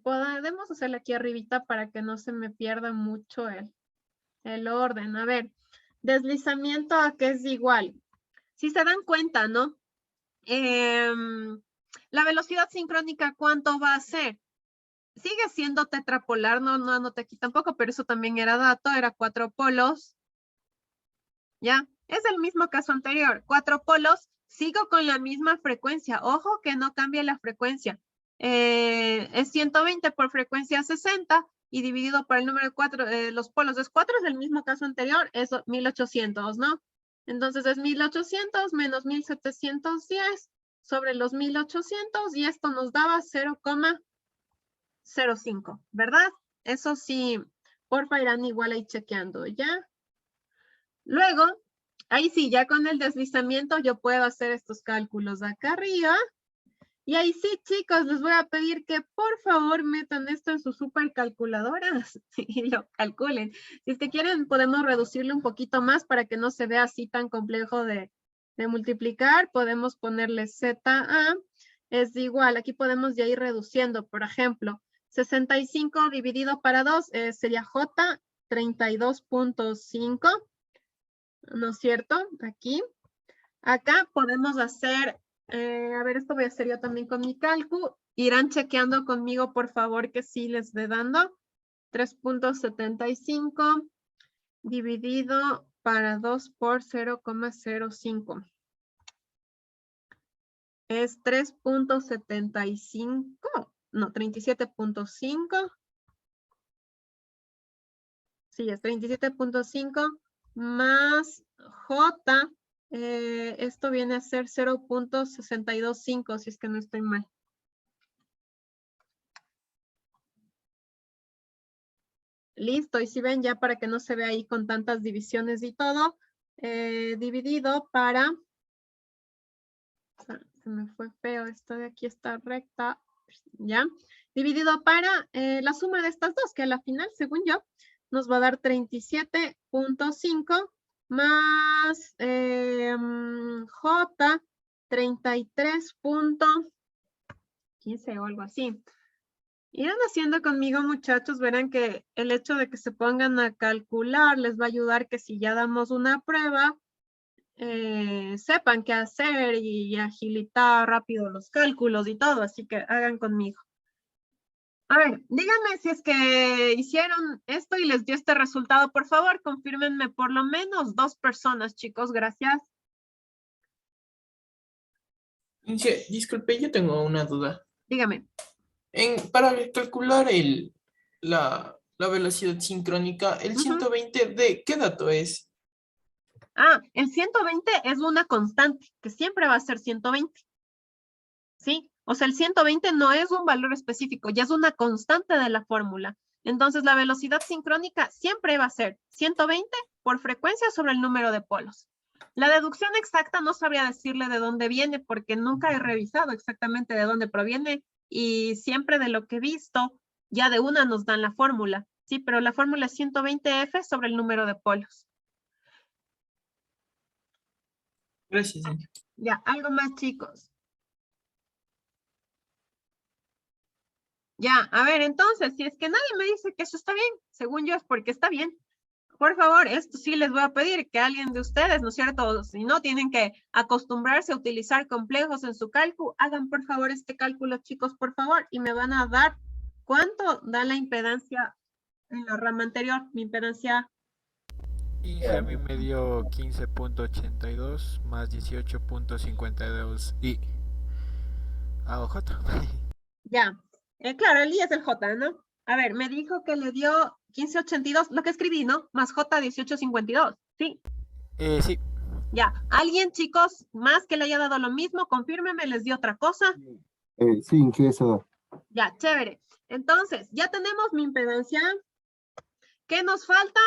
S1: Podemos hacerle aquí arribita para que no se me pierda mucho el orden. A ver, deslizamiento a qué es igual. Si se dan cuenta, ¿no? La velocidad sincrónica, ¿cuánto va a ser? Sigue siendo tetrapolar, no anoté aquí tampoco, pero eso también era dato, era 4 polos. ¿Ya? Es el mismo caso anterior, 4 polos, sigo con la misma frecuencia. Ojo que no cambia la frecuencia. Es 120 por frecuencia 60 y dividido por el número de 4, los polos es 4, es el mismo caso anterior, es 1800, ¿no? Entonces es 1800 menos 1710 sobre los 1800 y esto nos daba 0,05, ¿verdad? Eso sí, porfa irán igual ahí chequeando, ¿ya? Luego, ahí sí, ya con el deslizamiento yo puedo hacer estos cálculos acá arriba. Y ahí sí, chicos, les voy a pedir que por favor metan esto en sus supercalculadoras y lo calculen. Si es que quieren, podemos reducirlo un poquito más para que no se vea así tan complejo de multiplicar. Podemos ponerle ZA es igual. Aquí podemos ya ir reduciendo. Por ejemplo, 65 dividido para 2 sería J 32.5. ¿No es cierto? Aquí. Acá podemos hacer, a ver, esto voy a hacer yo también con mi cálculo. Irán chequeando conmigo, por favor, que sí les dé dando. 3.75 dividido para 2 por 0,05. Es 3.75, no, 37.5. Sí, es 37.5 más J. Esto viene a ser 0.625, si es que no estoy mal. Listo, y si ven ya para que no se vea ahí con tantas divisiones y todo, dividido para, se me fue feo, esto de aquí está recta, ¿ya? Dividido para la suma de estas dos, que a la final, según yo, nos va a dar 37.5 más J 33.15 o algo así. Irán haciendo conmigo, muchachos, verán que el hecho de que se pongan a calcular les va a ayudar que si ya damos una prueba, sepan qué hacer y agilitar rápido los cálculos y todo, así que hagan conmigo. A ver, díganme si es que hicieron esto y les dio este resultado. Por favor, confírmenme por lo menos 2 personas, chicos. Gracias.
S3: Disculpe, yo tengo una duda.
S1: Dígame.
S3: Para calcular la velocidad sincrónica, el 120, ¿de qué dato es?
S1: Ah, el 120 es una constante, que siempre va a ser 120. ¿Sí? O sea, el 120 no es un valor específico, ya es una constante de la fórmula. Entonces, la velocidad sincrónica siempre va a ser 120 por frecuencia sobre el número de polos. La deducción exacta no sabría decirle de dónde viene porque nunca he revisado exactamente de dónde proviene y siempre de lo que he visto, ya de una nos dan la fórmula. Sí, pero la fórmula es 120F sobre el número de polos.
S3: Gracias, Inge.
S1: Ya, algo más, chicos. Ya, a ver, entonces, si es que nadie me dice que eso está bien, según yo es porque está bien. Por favor, esto sí les voy a pedir que alguien de ustedes, ¿no es cierto? Si no tienen que acostumbrarse a utilizar complejos en su cálculo, hagan por favor este cálculo, chicos, por favor, y me van a dar cuánto da la impedancia en la rama anterior, mi impedancia.
S4: Inge a mí me dio 15.82 más 18.52 y AOJ.
S1: Ya, claro, el I es el J, ¿no? A ver, me dijo que le dio 1582, lo que escribí, ¿no? Más J 1852, ¿sí?
S4: Sí.
S1: Ya, ¿alguien, chicos, más que le haya dado lo mismo? Confírmeme, les dio otra cosa.
S5: Sí, Inge, eso.
S1: Ya, chévere. Entonces, ya tenemos mi impedancia. ¿Qué nos falta?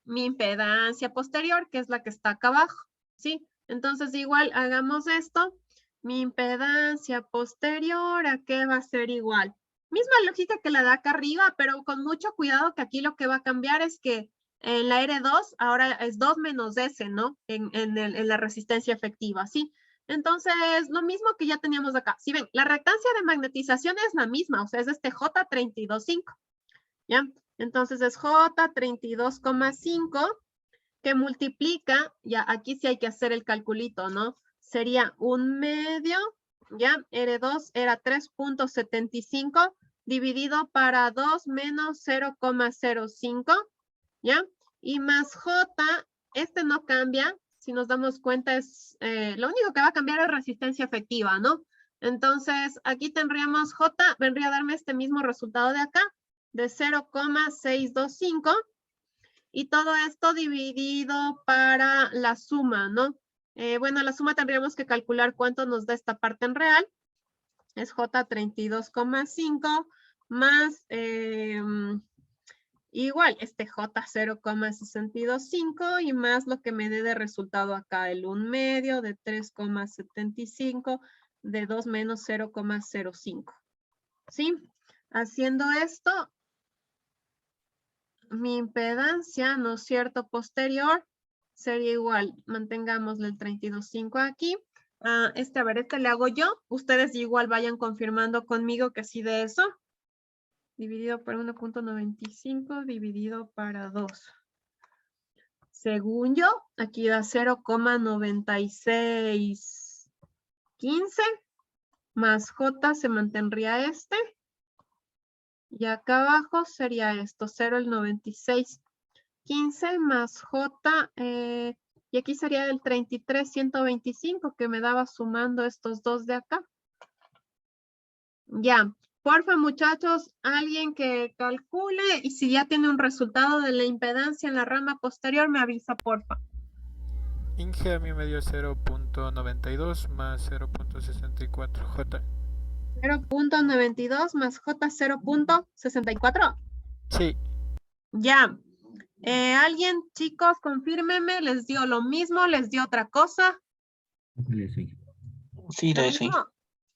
S1: Mi impedancia posterior, que es la que está acá abajo, ¿sí? Entonces, igual hagamos esto. Mi impedancia posterior, ¿a qué va a ser igual? Misma lógica que la de acá arriba, pero con mucho cuidado que aquí lo que va a cambiar es que en la R2 ahora es 2 menos S, ¿no? En la resistencia efectiva, ¿sí? Entonces, lo mismo que ya teníamos acá. Si ven, la reactancia de magnetización es la misma, o sea, es este J325, ¿ya? Entonces es J32,5 que multiplica, ya aquí sí hay que hacer el calculito, ¿no? Sería 1/2, ya, R2 era 3.75 dividido para 2 menos 0,05, ¿ya? Y más J, este no cambia, si nos damos cuenta es, lo único que va a cambiar es resistencia efectiva, ¿no? Entonces, aquí tendríamos J, vendría a darme este mismo resultado de acá, de 0,625, y todo esto dividido para la suma, ¿no? Bueno, la suma tendríamos que calcular cuánto nos da esta parte en real. Es J32,5 más, igual, este J 0,625 y más lo que me dé de resultado acá, el 1/2 de 3,75 de 2 menos 0,05. ¿Sí? Haciendo esto, mi impedancia, ¿no es cierto?, posterior sería igual, mantengámosle el 32,5 aquí. A ver, este le hago yo. Ustedes igual vayan confirmando conmigo que sí de eso. Dividido por 1.95 dividido para 2. Según yo, aquí da 0,9615 más J se mantendría este. Y acá abajo sería esto, 0,9615 más J, y aquí sería el 33,125 que me daba sumando estos dos de acá. Ya, porfa muchachos, alguien que calcule y si ya tiene un resultado de la impedancia en la rama posterior me avisa porfa.
S4: Inge a mí me dio 0.92 más 0.64 J.
S1: 0,92 más J 0,64.
S4: Sí.
S1: Ya. ¿Alguien, chicos, confírmeme? ¿Les dio lo mismo? ¿Les dio otra cosa?
S6: Sí,
S1: ¿Lo
S6: de sí.
S1: mismo?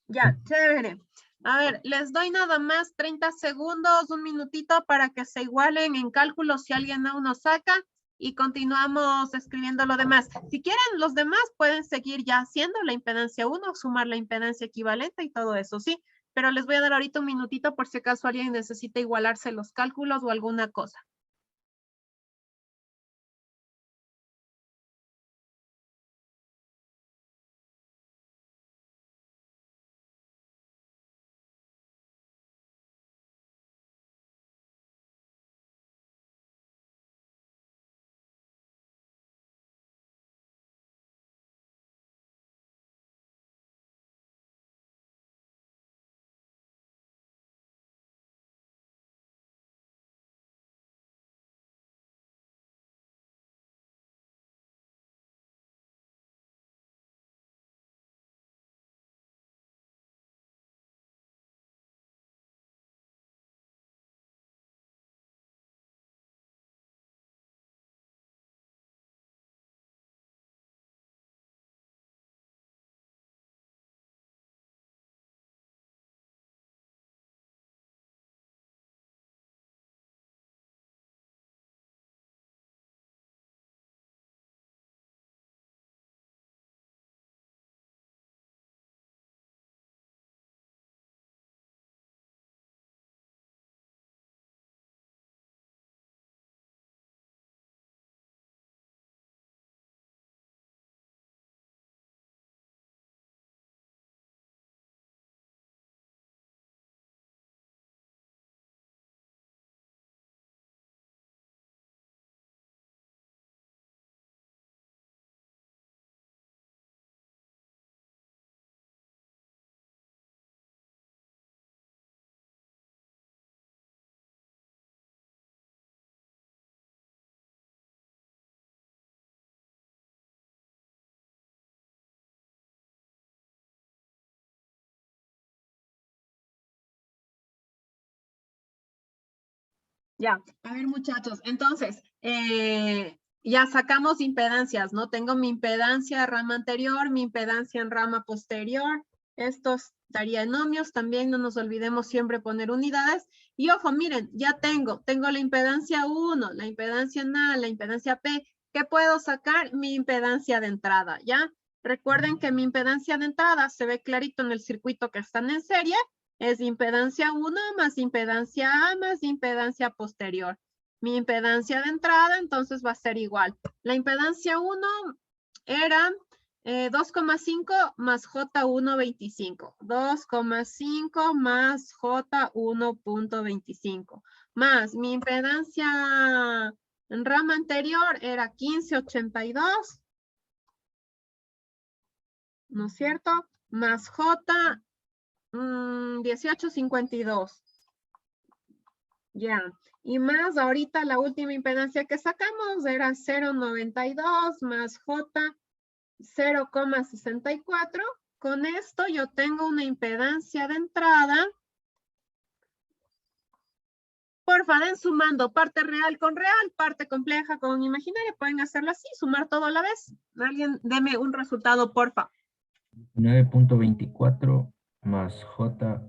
S1: Ya, chévere. A ver, les doy nada más 30 segundos, un minutito para que se igualen en cálculo si alguien aún no saca y continuamos escribiendo lo demás. Si quieren, los demás pueden seguir ya haciendo la impedancia 1, sumar la impedancia equivalente y todo eso, ¿sí? Pero les voy a dar ahorita un minutito por si acaso alguien necesita igualarse los cálculos o alguna cosa. Ya, a ver muchachos, entonces, ya sacamos impedancias, ¿no? Tengo mi impedancia en rama anterior, mi impedancia en rama posterior. Estos darían ohmios, también no nos olvidemos siempre poner unidades. Y ojo, miren, ya tengo la impedancia 1, la impedancia en A, la impedancia P. ¿Qué puedo sacar? Mi impedancia de entrada, ¿ya? Recuerden que mi impedancia de entrada se ve clarito en el circuito que están en serie. Es impedancia 1 más impedancia A más impedancia posterior. Mi impedancia de entrada entonces va a ser igual. La impedancia 1 era 2,5 más J1.25. 2,5 más J1.25. Más mi impedancia en rama anterior era 1582. ¿No es cierto? Más J 1852. Ya. Y más ahorita la última impedancia que sacamos era 0,92 más J 0,64. Con esto yo tengo una impedancia de entrada. Porfa, den sumando parte real con real, parte compleja con imaginaria. Pueden hacerlo así, sumar todo a la vez. Alguien deme un resultado, porfa.
S6: 9.24 más J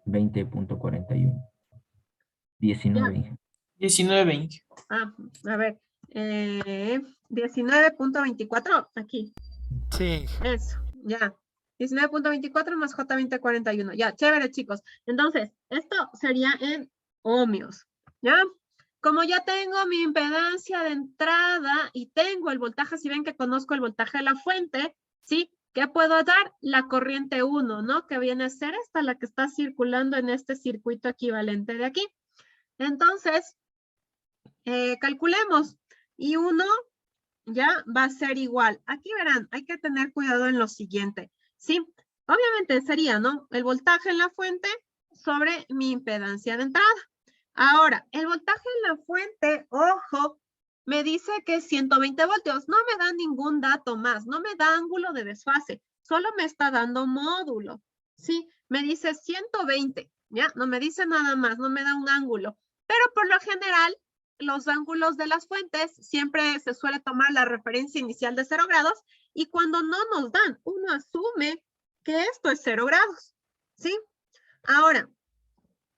S6: 20.41. 19, Inge.
S3: 19, Inge.
S1: Ah, a ver. 19.24, aquí.
S4: Sí,
S1: Eso, ya. 19.24 más J2041. Ya, chévere, chicos. Entonces, esto sería en ohmios, ¿ya? Como ya tengo mi impedancia de entrada y tengo el voltaje, si ven que conozco el voltaje de la fuente, ¿sí? ¿Qué puedo dar? La corriente 1, ¿no? Que viene a ser esta, la que está circulando en este circuito equivalente de aquí. Entonces, calculemos. Y 1 ya va a ser igual. Aquí verán, hay que tener cuidado en lo siguiente, ¿sí? Obviamente sería, ¿no? El voltaje en la fuente sobre mi impedancia de entrada. Ahora, el voltaje en la fuente, ojo, me dice que es 120 voltios. No me da ningún dato más, no me da ángulo de desfase, solo me está dando módulo, ¿sí? Me dice 120, ¿ya? No me dice nada más, no me da un ángulo. Pero por lo general, los ángulos de las fuentes siempre se suele tomar la referencia inicial de 0 grados y cuando no nos dan, uno asume que esto es 0 grados, ¿sí? Ahora,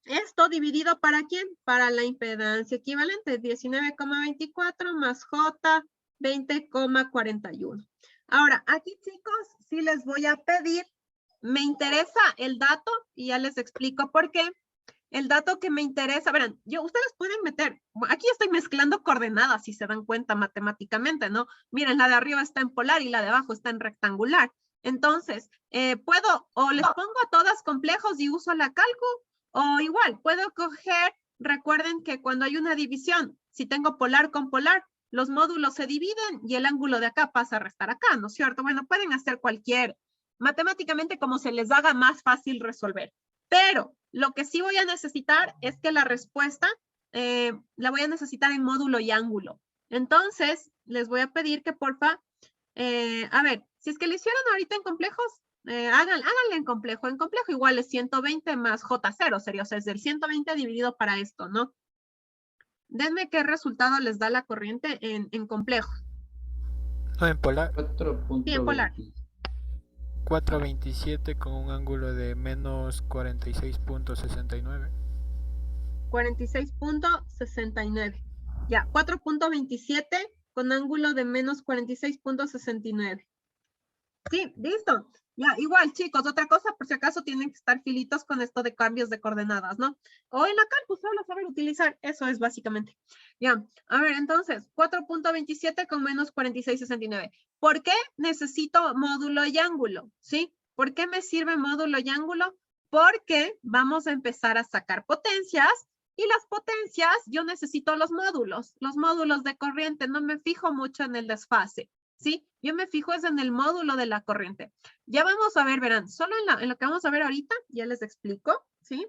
S1: esto dividido ¿para quién? Para la impedancia equivalente, 19,24 más J 20,41. Ahora, aquí chicos, sí les voy a pedir, me interesa el dato y ya les explico por qué. El dato que me interesa, verán, ustedes pueden meter, aquí estoy mezclando coordenadas si se dan cuenta matemáticamente, ¿no? Miren, la de arriba está en polar y la de abajo está en rectangular. Entonces, puedo, o les pongo a todas complejos y uso la calcu, o igual, puedo coger, recuerden que cuando hay una división, si tengo polar con polar, los módulos se dividen y el ángulo de acá pasa a restar acá, ¿no es cierto? Bueno, pueden hacer cualquier, matemáticamente como se les haga más fácil resolver. Pero lo que sí voy a necesitar es que la respuesta la voy a necesitar en módulo y ángulo. Entonces, les voy a pedir que porfa, a ver, si es que lo hicieron ahorita en complejos, háganle en complejo. En complejo igual es 120 más J0 sería, o sea, es el 120 dividido para esto, ¿no? Denme qué resultado les da la corriente en complejo.
S4: no en polar.
S2: 4.20.
S1: Sí, en polar.
S4: 4.27 con un ángulo de menos 46.69.
S1: 46.69. Ya, 4.27 con ángulo de menos 46.69. Sí, listo. Ya, igual, chicos, otra cosa, por si acaso tienen que estar filitos con esto de cambios de coordenadas, ¿no? O en la calcu, solo saber utilizar, eso es básicamente. Ya, a ver, entonces, 4.27 con menos 46.69. ¿Por qué necesito módulo y ángulo? ¿Sí? ¿Por qué me sirve módulo y ángulo? Porque vamos a empezar a sacar potencias y las potencias, yo necesito los módulos de corriente, no me fijo mucho en el desfase. ¿Sí? Yo me fijo es en el módulo de la corriente. Ya vamos a ver, verán, solo en lo que vamos a ver ahorita, ya les explico, ¿sí?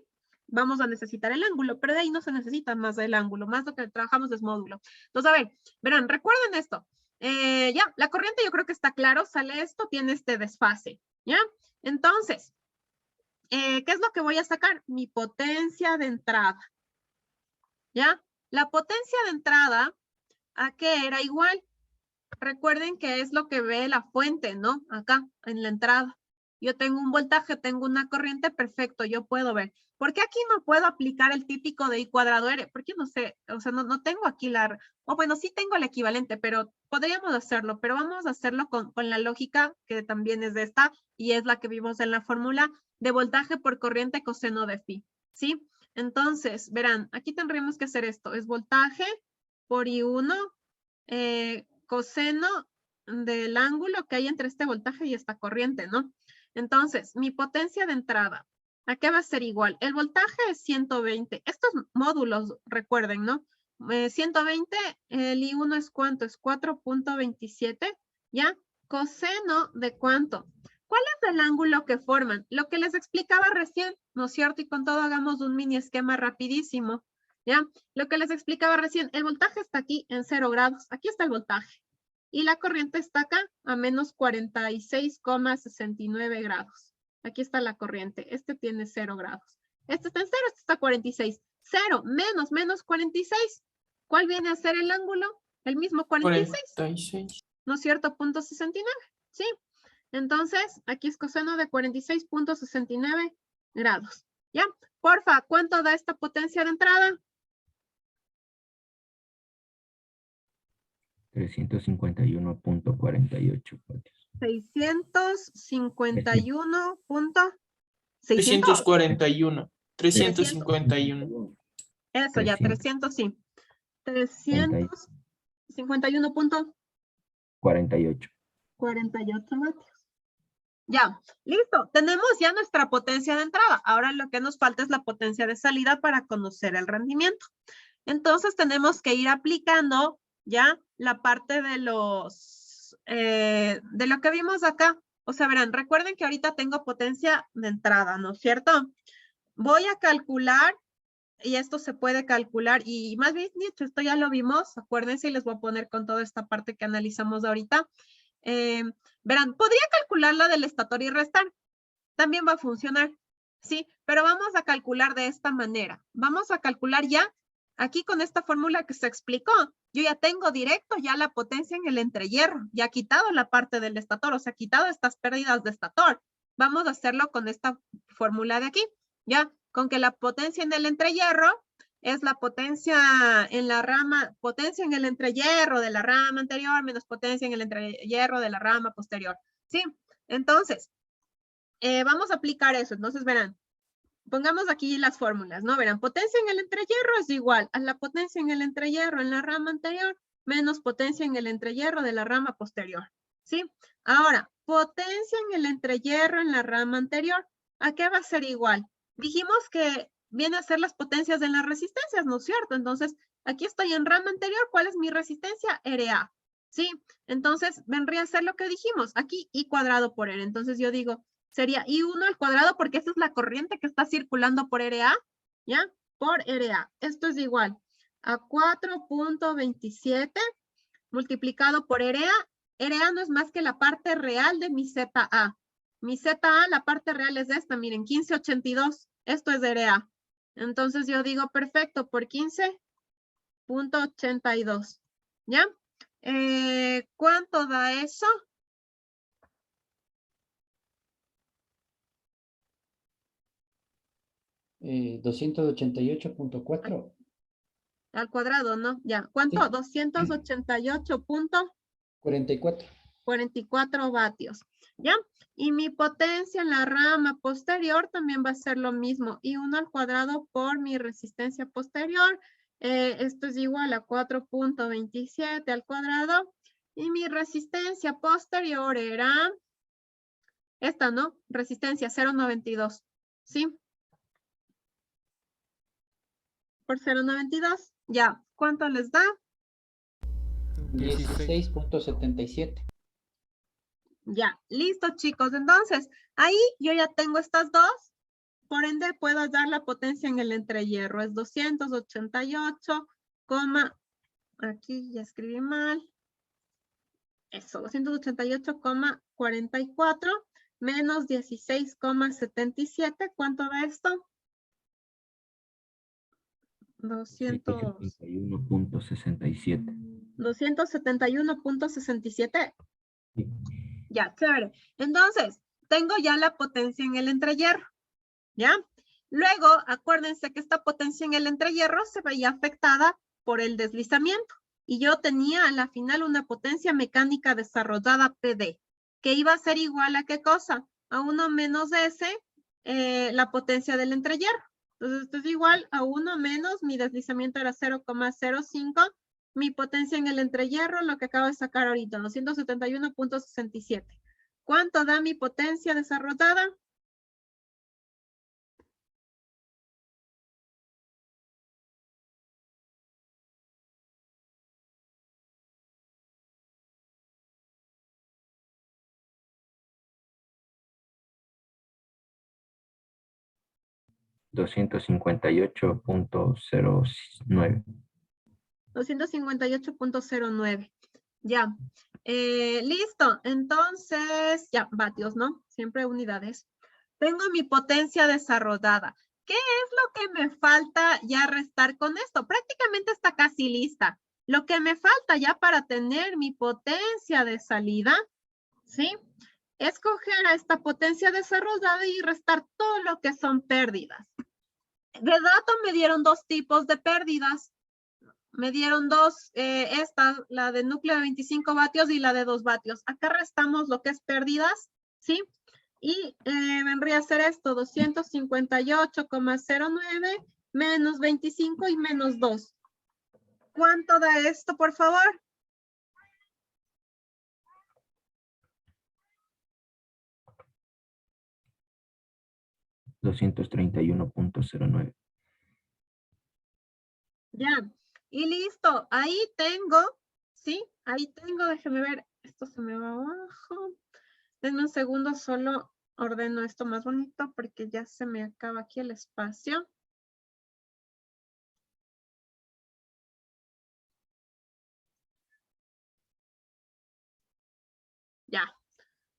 S1: Vamos a necesitar el ángulo, pero de ahí no se necesita más el ángulo, más lo que trabajamos es módulo. Entonces, a ver, verán, recuerden esto. Ya, la corriente yo creo que está claro, sale esto, tiene este desfase, ¿ya? Entonces, ¿qué es lo que voy a sacar? Mi potencia de entrada, ¿ya? La potencia de entrada, ¿a qué era igual? Recuerden que es lo que ve la fuente, ¿no? Acá, en la entrada. Yo tengo un voltaje, tengo una corriente, perfecto, yo puedo ver. ¿Por qué aquí no puedo aplicar el típico de I cuadrado R? Porque no sé, o sea, no tengo aquí la... O bueno, sí tengo el equivalente, pero podríamos hacerlo, pero vamos a hacerlo con la lógica que también es de esta y es la que vimos en la fórmula de voltaje por corriente coseno de phi, ¿sí? Entonces, verán, aquí tendríamos que hacer esto, es voltaje por I1 coseno del ángulo que hay entre este voltaje y esta corriente, ¿no? Entonces, mi potencia de entrada, ¿a qué va a ser igual? El voltaje es 120. Estos módulos, recuerden, ¿no? 120, el I1 es ¿cuánto? Es 4.27, ¿ya? Coseno de ¿cuánto? ¿Cuál es el ángulo que forman? Lo que les explicaba recién, ¿no es cierto? Y con todo hagamos un mini esquema rapidísimo, ¿ya? Lo que les explicaba recién, el voltaje está aquí en 0 grados. Aquí está el voltaje. Y la corriente está acá a menos 46,69 grados. Aquí está la corriente. Este tiene 0 grados. Este está en 0, este está a 46. 0 menos 46. ¿Cuál viene a ser el ángulo? El mismo 46.
S3: 46.
S1: ¿No es cierto? Punto 69. Sí. Entonces, aquí es coseno de 46.69 grados. ¿Ya? Porfa, ¿cuánto da esta potencia de entrada?
S6: 351.48 vatios.
S1: 651 punto...
S3: 341. 351.
S1: Eso, ya, 300, sí. 351.48 vatios. Ya, listo. Tenemos ya nuestra potencia de entrada. Ahora lo que nos falta es la potencia de salida para conocer el rendimiento. Entonces tenemos que ir aplicando ya la parte de los, de lo que vimos acá. O sea, verán, recuerden que ahorita tengo potencia de entrada, ¿no es cierto? Voy a calcular, y esto se puede calcular, y más bien dicho, esto ya lo vimos, acuérdense, y les voy a poner con toda esta parte que analizamos ahorita. Verán, podría calcular la del estator y restar. También va a funcionar, ¿sí? Pero vamos a calcular de esta manera. Vamos a calcular ya, aquí con esta fórmula que se explicó, yo ya tengo directo ya la potencia en el entrehierro, ya he quitado la parte del estator, o sea, quitado estas pérdidas de estator. Vamos a hacerlo con esta fórmula de aquí, ya, con que la potencia en el entrehierro es la potencia en la rama, potencia en el entrehierro de la rama anterior menos potencia en el entrehierro de la rama posterior, ¿sí? Entonces, vamos a aplicar eso. Entonces, verán, pongamos aquí las fórmulas, ¿no? Verán, potencia en el entrehierro es igual a la potencia en el entrehierro en la rama anterior menos potencia en el entrehierro de la rama posterior, ¿sí? Ahora, potencia en el entrehierro en la rama anterior, ¿a qué va a ser igual? Dijimos que viene a ser las potencias de las resistencias, ¿no es cierto? Entonces, aquí estoy en rama anterior, ¿cuál es mi resistencia? RA, ¿sí? Entonces, vendría a ser lo que dijimos, aquí I cuadrado por R. Entonces, yo digo, sería I1 al cuadrado porque esa es la corriente que está circulando por RA, ¿ya? Por RA. Esto es igual a 4.27 multiplicado por RA. RA no es más que la parte real de mi ZA. Mi ZA, la parte real es esta, miren, 1582. Esto es RA. Entonces yo digo, perfecto, por 15.82. ¿Ya? ¿Cuánto da eso?
S2: Eh, 288.4.
S1: Al cuadrado, ¿no? Ya. ¿Cuánto?
S2: Sí.
S1: 288.44
S2: 44.
S1: vatios. ¿Ya? Y mi potencia en la rama posterior también va a ser lo mismo. I1 al cuadrado por mi resistencia posterior. Esto es igual a 4.27 al cuadrado. Y mi resistencia posterior era esta, ¿no? Resistencia 0.92. ¿Sí? Por 0.92. Ya. ¿Cuánto les da?
S2: 16.77.
S1: Ya, listo chicos. Entonces, ahí yo ya tengo estas dos. Por ende, puedo dar la potencia en el entrehierro. Es 288, aquí ya escribí mal. Eso, 288,44 menos 16,77. ¿Cuánto da esto?
S6: 271.67.
S1: 271.67.
S6: Sí.
S1: Ya, chévere. Entonces, tengo ya la potencia en el entrehierro, ¿ya? Luego, acuérdense que esta potencia en el entrehierro se veía afectada por el deslizamiento. Y yo tenía a la final una potencia mecánica desarrollada PD, que iba a ser igual a ¿qué cosa? A 1 menos S, la potencia del entrehierro. Entonces, esto es igual a 1 menos, mi deslizamiento era 0,05, mi potencia en el entrehierro, lo que acabo de sacar ahorita, 271.67. ¿Cuánto da mi potencia desarrollada?
S6: $258.09.
S1: 258.09. Ya. Listo. Entonces, ya, vatios, ¿no? Siempre unidades. Tengo mi potencia desarrollada. ¿Qué es lo que me falta ya restar con esto? Prácticamente está casi lista. Lo que me falta ya para tener mi potencia de salida, ¿sí? Es coger a esta potencia desarrollada y restar todo lo que son pérdidas. De dato me dieron dos tipos de pérdidas. Me dieron dos, esta, la de núcleo de 25 vatios y la de 2 vatios. Acá restamos lo que es pérdidas, ¿sí? Y vendría a ser esto, 258,09 menos 25 y menos 2. ¿Cuánto da esto, por favor?
S6: $231.09.
S1: Ya, y listo. Ahí tengo, ¿sí? Ahí tengo, déjeme ver, esto se me va abajo. Denme un segundo, solo ordeno esto más bonito porque ya se me acaba aquí el espacio. Ya,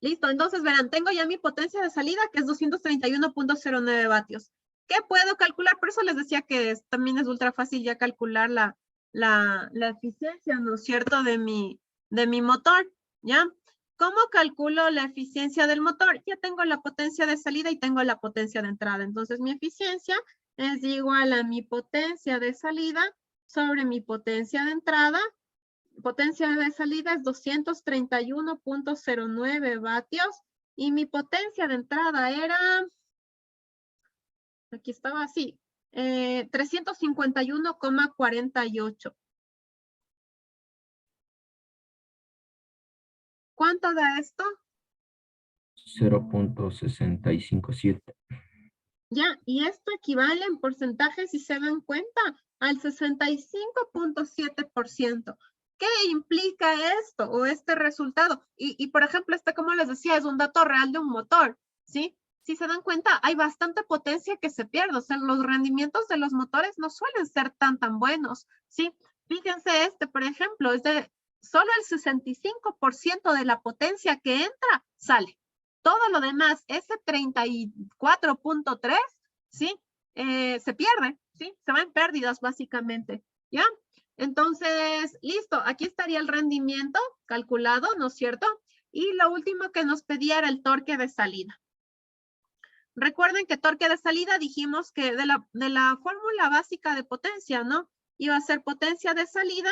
S1: listo. Entonces, verán, tengo ya mi potencia de salida que es 231.09 vatios. ¿Qué puedo calcular? Por eso les decía que también es ultra fácil ya calcular la eficiencia, ¿no es cierto?, de mi motor, ¿ya? ¿Cómo calculo la eficiencia del motor? Ya tengo la potencia de salida y tengo la potencia de entrada. Entonces, mi eficiencia es igual a mi potencia de salida sobre mi potencia de entrada. Potencia de salida es 231.09 vatios y mi potencia de entrada era, aquí estaba así, 351,48. ¿Cuánto da esto?
S6: 0.657.
S1: Ya, y esto equivale en porcentaje, si se dan cuenta, al 65.7%. ¿Qué implica esto o este resultado? Y por ejemplo, como les decía, es un dato real de un motor, ¿sí? Si se dan cuenta, hay bastante potencia que se pierde. O sea, los rendimientos de los motores no suelen ser tan buenos, ¿sí? Fíjense por ejemplo, es de solo el 65% de la potencia que entra sale. Todo lo demás, ese 34.3, ¿sí? Se pierde, ¿sí? Se va en pérdidas, básicamente, ¿ya? Entonces, listo, aquí estaría el rendimiento calculado, ¿no es cierto? Y lo último que nos pedía era el torque de salida. Recuerden que torque de salida dijimos que de la fórmula básica de potencia, ¿no? Iba a ser potencia de salida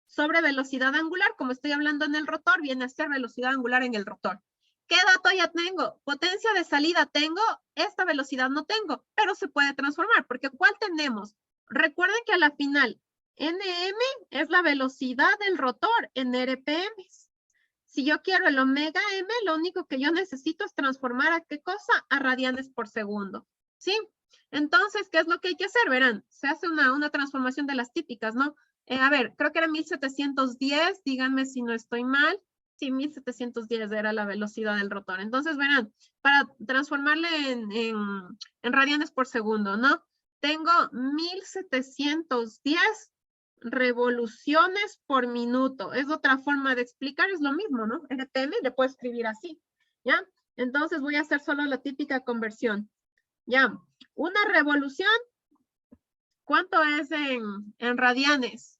S1: sobre velocidad angular. Como estoy hablando en el rotor, viene a ser velocidad angular en el rotor. ¿Qué dato ya tengo? Potencia de salida tengo, esta velocidad no tengo, pero se puede transformar, porque ¿cuál tenemos? Recuerden que a la final, Nm es la velocidad del rotor en RPM. Si yo quiero el omega m, lo único que yo necesito es transformar a ¿qué cosa? A radianes por segundo, ¿sí? Entonces, ¿qué es lo que hay que hacer? Verán, se hace una transformación de las típicas, ¿no? A ver, creo que era 1710, díganme si no estoy mal. Sí, 1710 era la velocidad del rotor. Entonces, verán, para transformarle en radianes por segundo, ¿no? Tengo 1710 revoluciones por minuto. Es otra forma de explicar, es lo mismo, ¿no? RPM le puedo escribir así, ¿ya? Entonces voy a hacer solo la típica conversión. Ya, una revolución ¿Cuánto es en radianes?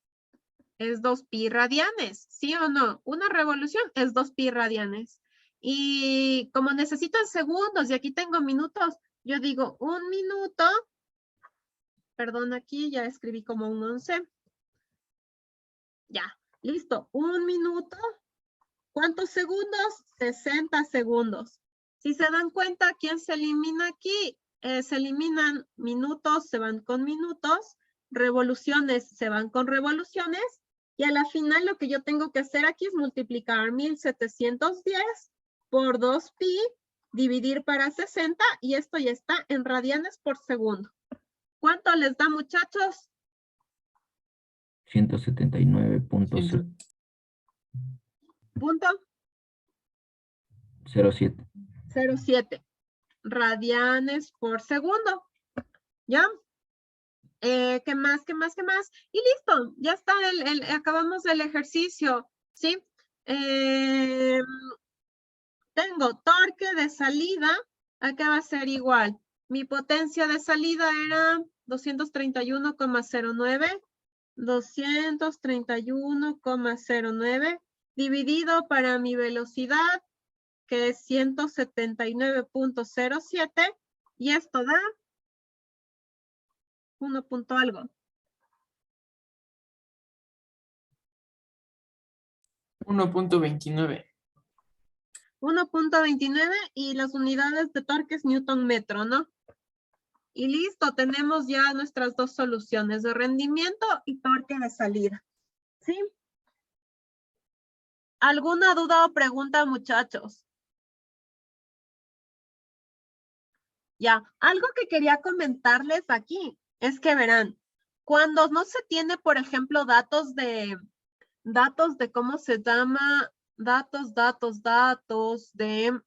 S1: Es 2pi radianes, ¿sí o no? Una revolución es 2pi radianes. Y como necesito en segundos y aquí tengo minutos, yo digo 1 minuto, perdón, aquí ya escribí como un 11. Ya, listo, 1 minuto. ¿Cuántos segundos? 60 segundos. Si se dan cuenta, ¿quién se elimina aquí? Se eliminan minutos, se van con minutos, revoluciones se van con revoluciones, y a la final lo que yo tengo que hacer aquí es multiplicar 1710 por 2pi, dividir para 60, y esto ya está en radianes por segundo. ¿Cuánto les da, muchachos?
S6: 179.07.
S1: Punto
S6: 07.
S1: 07 radianes por segundo. ¿Ya? ¿Qué más? ¿Qué más? ¿Qué más? Y listo, ya está, acabamos el ejercicio, ¿sí? Tengo torque de salida, acá va a ser igual. Mi potencia de salida era 231,09, 231,09, dividido para mi velocidad, que es 179.07, y esto da 1 punto algo.
S3: 1.29.
S1: 1.29 y las unidades de torque es Newton metro, ¿no? Y listo, tenemos ya nuestras dos soluciones de rendimiento y torque de salida, ¿sí? ¿Alguna duda o pregunta, muchachos? Ya, algo que quería comentarles aquí es que verán, cuando no se tiene, por ejemplo, datos de cómo se llama, datos de,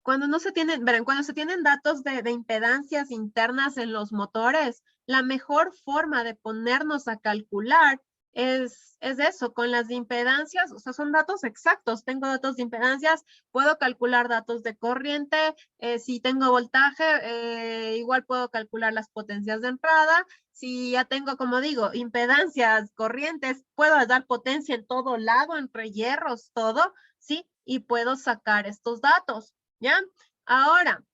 S1: cuando no se tienen, verán, cuando se tienen datos de impedancias internas en los motores, la mejor forma de ponernos a calcular es eso, con las impedancias, o sea, son datos exactos. Tengo datos de impedancias, puedo calcular datos de corriente, si tengo voltaje, igual puedo calcular las potencias de entrada. Si ya tengo, como digo, impedancias, corrientes, puedo dar potencia en todo lado, entre hierros, todo, ¿sí? Y puedo sacar estos datos, ¿ya? Ahora,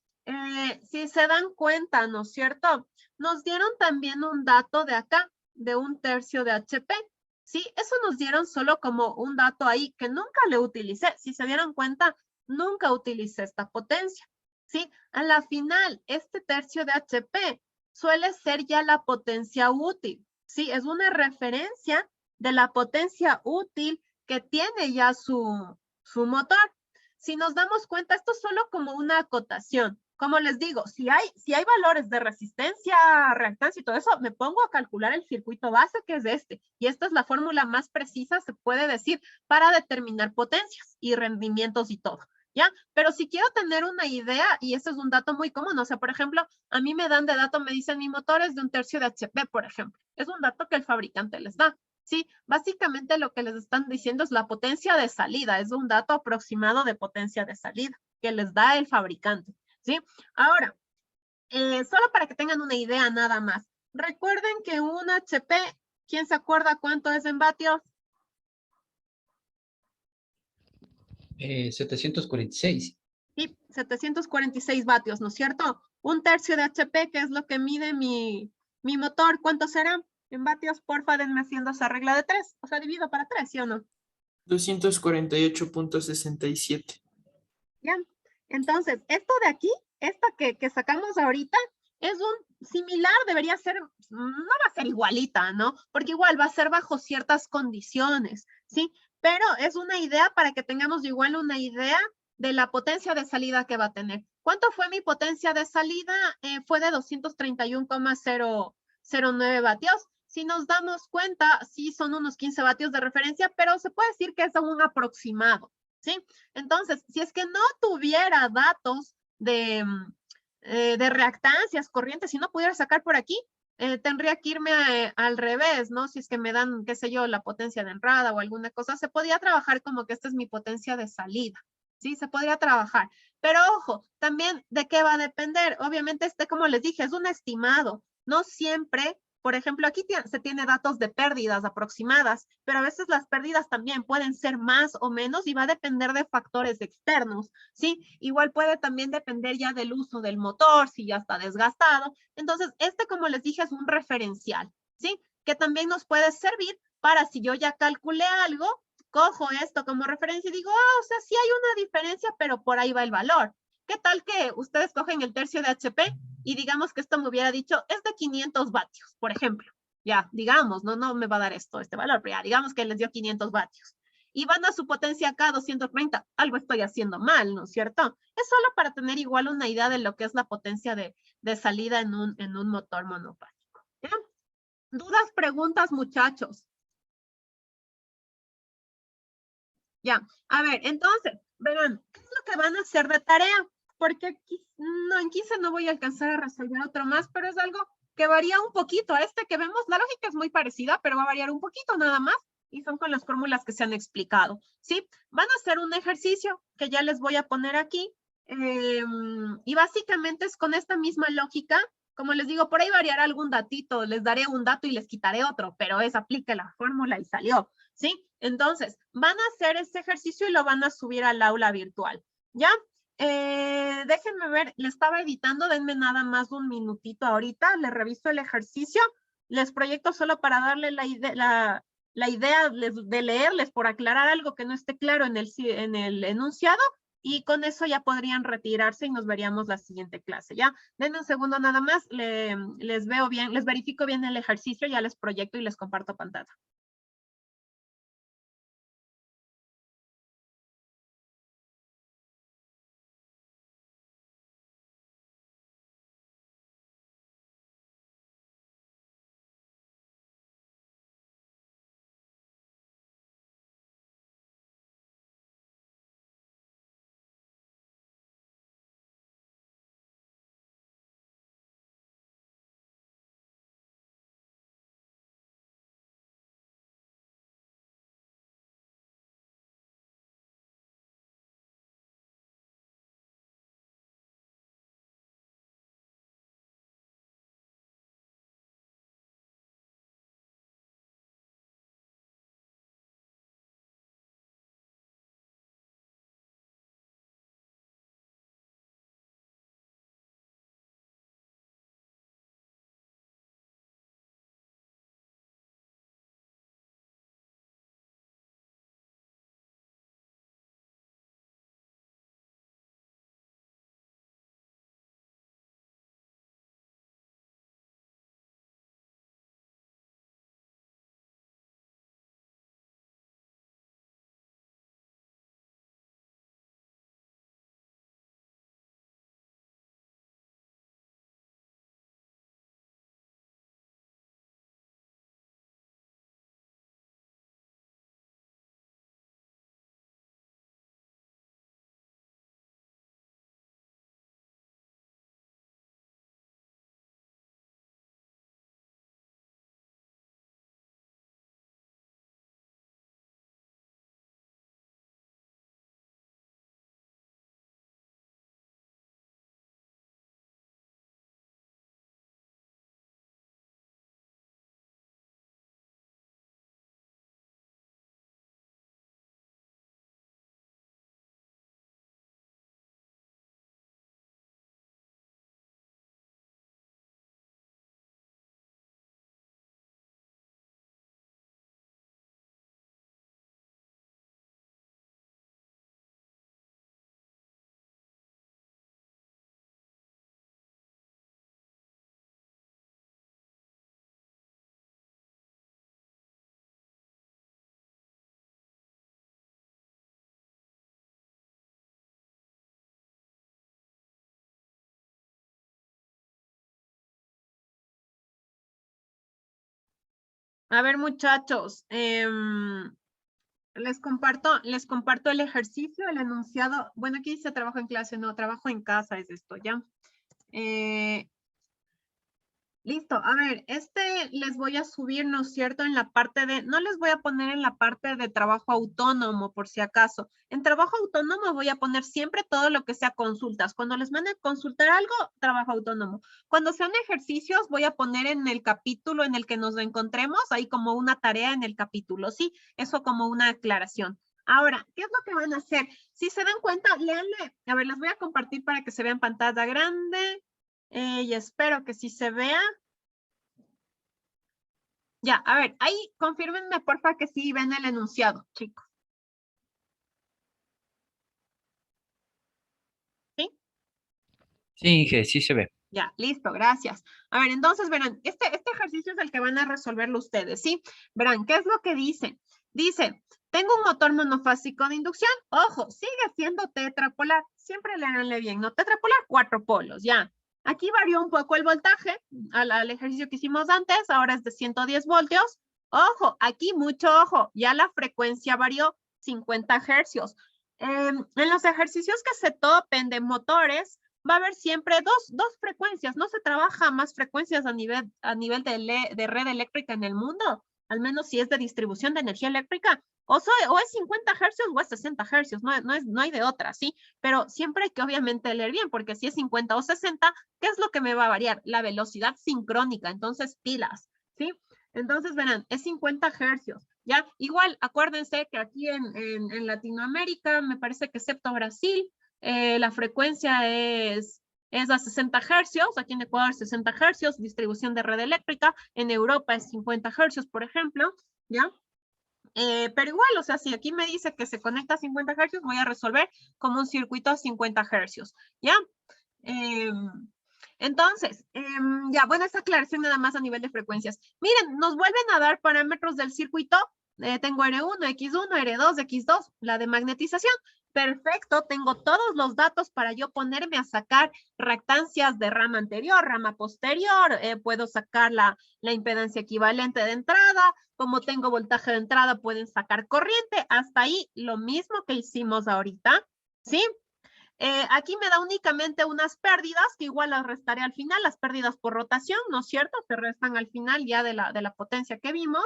S1: si se dan cuenta, ¿no es cierto? Nos dieron también un dato de acá, de 1/3 de HP. Sí, eso nos dieron solo como un dato ahí que nunca le utilicé. Si se dieron cuenta, nunca utilicé esta potencia. Sí, a la final, este 1/3 de HP suele ser ya la potencia útil. Sí, es una referencia de la potencia útil que tiene ya su motor. Si nos damos cuenta, esto es solo como una acotación. Como les digo, si hay valores de resistencia, reactancia y todo eso, me pongo a calcular el circuito base, que es este. Y esta es la fórmula más precisa, se puede decir, para determinar potencias y rendimientos y todo, ¿ya? Pero si quiero tener una idea, y este es un dato muy común, o sea, por ejemplo, a mí me dan de dato, me dicen mi motor es de 1/3 de HP, por ejemplo. Es un dato que el fabricante les da. Sí, básicamente lo que les están diciendo es la potencia de salida, es un dato aproximado de potencia de salida que les da el fabricante. ¿Sí? Ahora, solo para que tengan una idea nada más. Recuerden que un HP, ¿quién se acuerda cuánto es en vatios?
S2: 746.
S1: Sí, 746 vatios, ¿no es cierto? 1/3 de HP, que es lo que mide mi motor, ¿cuánto será? En vatios, porfa, denme haciendo esa regla de 3. O sea, divido para 3, ¿sí o no?
S3: 248.67.
S1: ¿Ya? Entonces, esto de aquí, esta que sacamos ahorita, es un similar, debería ser, no va a ser igualita, ¿no? Porque igual va a ser bajo ciertas condiciones, ¿sí? Pero es una idea para que tengamos igual una idea de la potencia de salida que va a tener. ¿Cuánto fue mi potencia de salida? Fue de 231,009 vatios. Si nos damos cuenta, sí son unos 15 vatios de referencia, pero se puede decir que es un aproximado, ¿sí? Entonces, si es que no tuviera datos de reactancias, corrientes, si no pudiera sacar por aquí, tendría que irme al revés, ¿no? Si es que me dan, qué sé yo, la potencia de entrada o alguna cosa, se podía trabajar como que esta es mi potencia de salida, Sí, se podría trabajar. Pero ojo, también de qué va a depender. Obviamente, como les dije, es un estimado. No siempre, por ejemplo, aquí se tiene datos de pérdidas aproximadas, pero a veces las pérdidas también pueden ser más o menos y va a depender de factores externos, ¿sí? Igual puede también depender ya del uso del motor, si ya está desgastado. Entonces, como les dije, es un referencial, ¿sí? Que también nos puede servir para si yo ya calculé algo, cojo esto como referencia y digo, o sea, sí hay una diferencia, pero por ahí va el valor. ¿Qué tal que ustedes cogen el tercio de HP y digamos que esto me hubiera dicho, es de 500 vatios, por ejemplo? Ya, digamos, no me va a dar este valor, pero ya, digamos que les dio 500 vatios. Y van a su potencia acá 230, algo estoy haciendo mal, ¿no es cierto? Es solo para tener igual una idea de lo que es la potencia de salida en un motor monopático. ¿Ya? ¿Dudas, preguntas, muchachos? Ya, a ver, entonces, verán, ¿qué es lo que van a hacer de tarea? Porque aquí, no, en 15 no voy a alcanzar a resolver otro más, pero es algo que varía un poquito. Que vemos, la lógica es muy parecida, pero va a variar un poquito nada más, y son con las fórmulas que se han explicado, ¿sí? Van a hacer un ejercicio que ya les voy a poner aquí, y básicamente es con esta misma lógica. Como les digo, por ahí variará algún datito, les daré un dato y les quitaré otro, pero aplique la fórmula y salió, ¿sí? Entonces, van a hacer este ejercicio y lo van a subir al aula virtual, ¿ya? Déjenme ver, le estaba editando, denme nada más un minutito ahorita, le reviso el ejercicio, les proyecto solo para darle la idea de leerles, por aclarar algo que no esté claro en el enunciado, y con eso ya podrían retirarse y nos veríamos la siguiente clase, ¿ya? Denme un segundo nada más, les veo bien, les verifico bien el ejercicio, ya les proyecto y les comparto pantalla. A ver, muchachos, les comparto el ejercicio, el enunciado. Bueno, aquí dice trabajo en clase, no, trabajo en casa es esto, ¿ya? Listo, a ver, les voy a subir, ¿no es cierto? En la parte de, no les voy a poner en la parte de trabajo autónomo, por si acaso. En trabajo autónomo voy a poner siempre todo lo que sea consultas. Cuando les manden consultar algo, trabajo autónomo. Cuando sean ejercicios, voy a poner en el capítulo en el que nos encontremos, ahí como una tarea en el capítulo, ¿sí? Eso como una aclaración. Ahora, ¿qué es lo que van a hacer? Si se dan cuenta, léanle. A ver, les voy a compartir para que se vean pantalla grande. Y espero que sí se vea. Ya, a ver, ahí confírmenme porfa que sí ven el enunciado, chicos. ¿Sí?
S7: Sí, Inge, sí se ve.
S1: Ya, listo, gracias. A ver, entonces verán, este ejercicio es el que van a resolverlo ustedes, ¿sí? Verán, ¿qué es lo que dice? Dice, tengo un motor monofásico de inducción. Ojo, sigue siendo tetrapolar. Siempre léanle bien, ¿no? Tetrapolar, 4 polos, ya. Aquí varió un poco el voltaje al ejercicio que hicimos antes, ahora es de 110 voltios. Ojo, aquí mucho ojo, ya la frecuencia varió 50 hercios. En los ejercicios que se topen de motores, va a haber siempre dos frecuencias. No se trabaja más frecuencias a nivel de red eléctrica en el mundo, al menos si es de distribución de energía eléctrica. O es 50 hercios o es 60 hercios, no hay de otra, ¿sí? Pero siempre hay que obviamente leer bien, porque si es 50 o 60, ¿qué es lo que me va a variar? La velocidad sincrónica, entonces pilas, ¿sí? Entonces verán, es 50 hercios, ¿ya? Igual, acuérdense que aquí en Latinoamérica, me parece que excepto Brasil, la frecuencia es a 60 hercios, aquí en Ecuador 60 hercios, distribución de red eléctrica, en Europa es 50 hercios, por ejemplo, ¿ya? Pero igual, o sea, si aquí me dice que se conecta a 50 hercios, voy a resolver como un circuito a 50 hercios, ¿ya? Entonces, ya, bueno, esta aclaración nada más a nivel de frecuencias. Miren, nos vuelven a dar parámetros del circuito. Tengo R1, X1, R2, X2, la de magnetización. Perfecto, tengo todos los datos para yo ponerme a sacar reactancias de rama anterior, rama posterior. Puedo sacar la impedancia equivalente de entrada. Como tengo voltaje de entrada, pueden sacar corriente. Hasta ahí lo mismo que hicimos ahorita, ¿sí? Aquí me da únicamente unas pérdidas, que igual las restaré al final, las pérdidas por rotación, ¿no es cierto? Se restan al final ya de la potencia que vimos,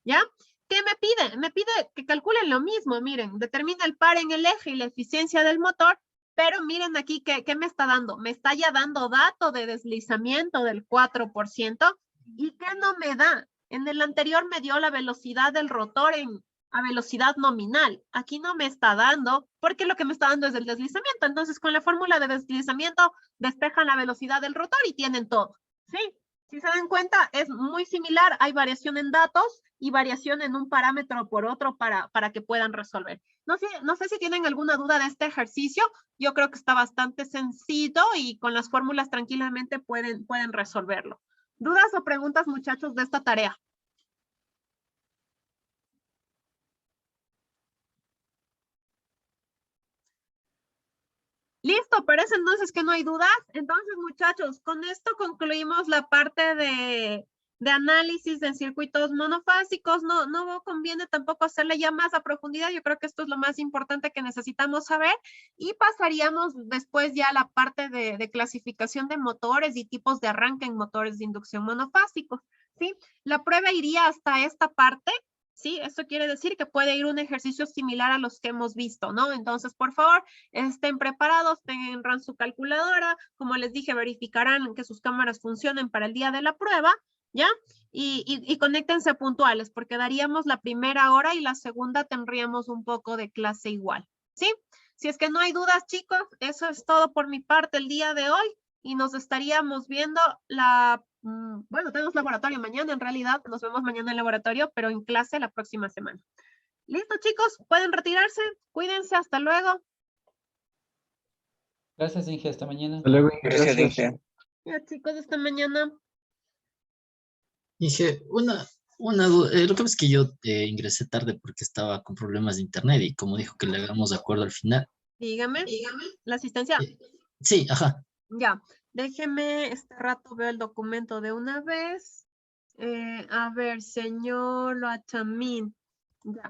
S1: ¿ya? ¿Qué me pide? Me pide que calculen lo mismo, miren, determina el par en el eje y la eficiencia del motor, pero miren aquí, ¿qué me está dando? Me está ya dando dato de deslizamiento del 4%, ¿y qué no me da? En el anterior me dio la velocidad del rotor a velocidad nominal. Aquí no me está dando, porque lo que me está dando es el deslizamiento. Entonces, con la fórmula de deslizamiento, despejan la velocidad del rotor y tienen todo, ¿sí? Si se dan cuenta, es muy similar. Hay variación en datos y variación en un parámetro por otro para que puedan resolver. No sé si tienen alguna duda de este ejercicio. Yo creo que está bastante sencillo y con las fórmulas tranquilamente pueden resolverlo. ¿Dudas o preguntas, muchachos, de esta tarea? Listo, parece entonces que no hay dudas. Entonces, muchachos, con esto concluimos la parte de análisis de circuitos monofásicos. No conviene tampoco hacerle ya más a profundidad. Yo creo que esto es lo más importante que necesitamos saber. Y pasaríamos después ya a la parte de clasificación de motores y tipos de arranque en motores de inducción monofásicos, ¿sí? La prueba iría hasta esta parte. Sí, esto quiere decir que puede ir un ejercicio similar a los que hemos visto, ¿no? Entonces, por favor, estén preparados, tengan su calculadora, como les dije, verificarán que sus cámaras funcionen para el día de la prueba, ¿ya? Y conéctense puntuales, porque daríamos la primera hora y la segunda tendríamos un poco de clase igual, ¿sí? Si es que no hay dudas, chicos, eso es todo por mi parte el día de hoy y nos estaríamos viendo bueno, tenemos laboratorio mañana, en realidad, nos vemos mañana en laboratorio, pero en clase la próxima semana. ¿Listo, chicos? ¿Pueden retirarse? Cuídense, hasta luego.
S2: Gracias, Inge. Hasta mañana.
S5: Hasta luego, Inge,
S7: Gracias,
S5: gracias.
S7: Inge.
S1: Ya, chicos, hasta mañana.
S8: Dije, una duda. Lo que pasa es que yo ingresé tarde porque estaba con problemas de internet y como dijo que le hagamos de acuerdo al final.
S1: Dígame. La asistencia.
S8: Sí, ajá.
S1: Ya, déjeme, este rato veo el documento de una vez. A ver, señor Loachamín.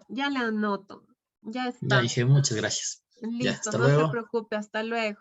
S1: Ya le anoto. Ya
S8: Ya
S1: está.
S8: dije, muchas gracias. Ya,
S1: Listo,
S8: hasta
S1: no se
S8: luego.
S1: preocupe, hasta luego.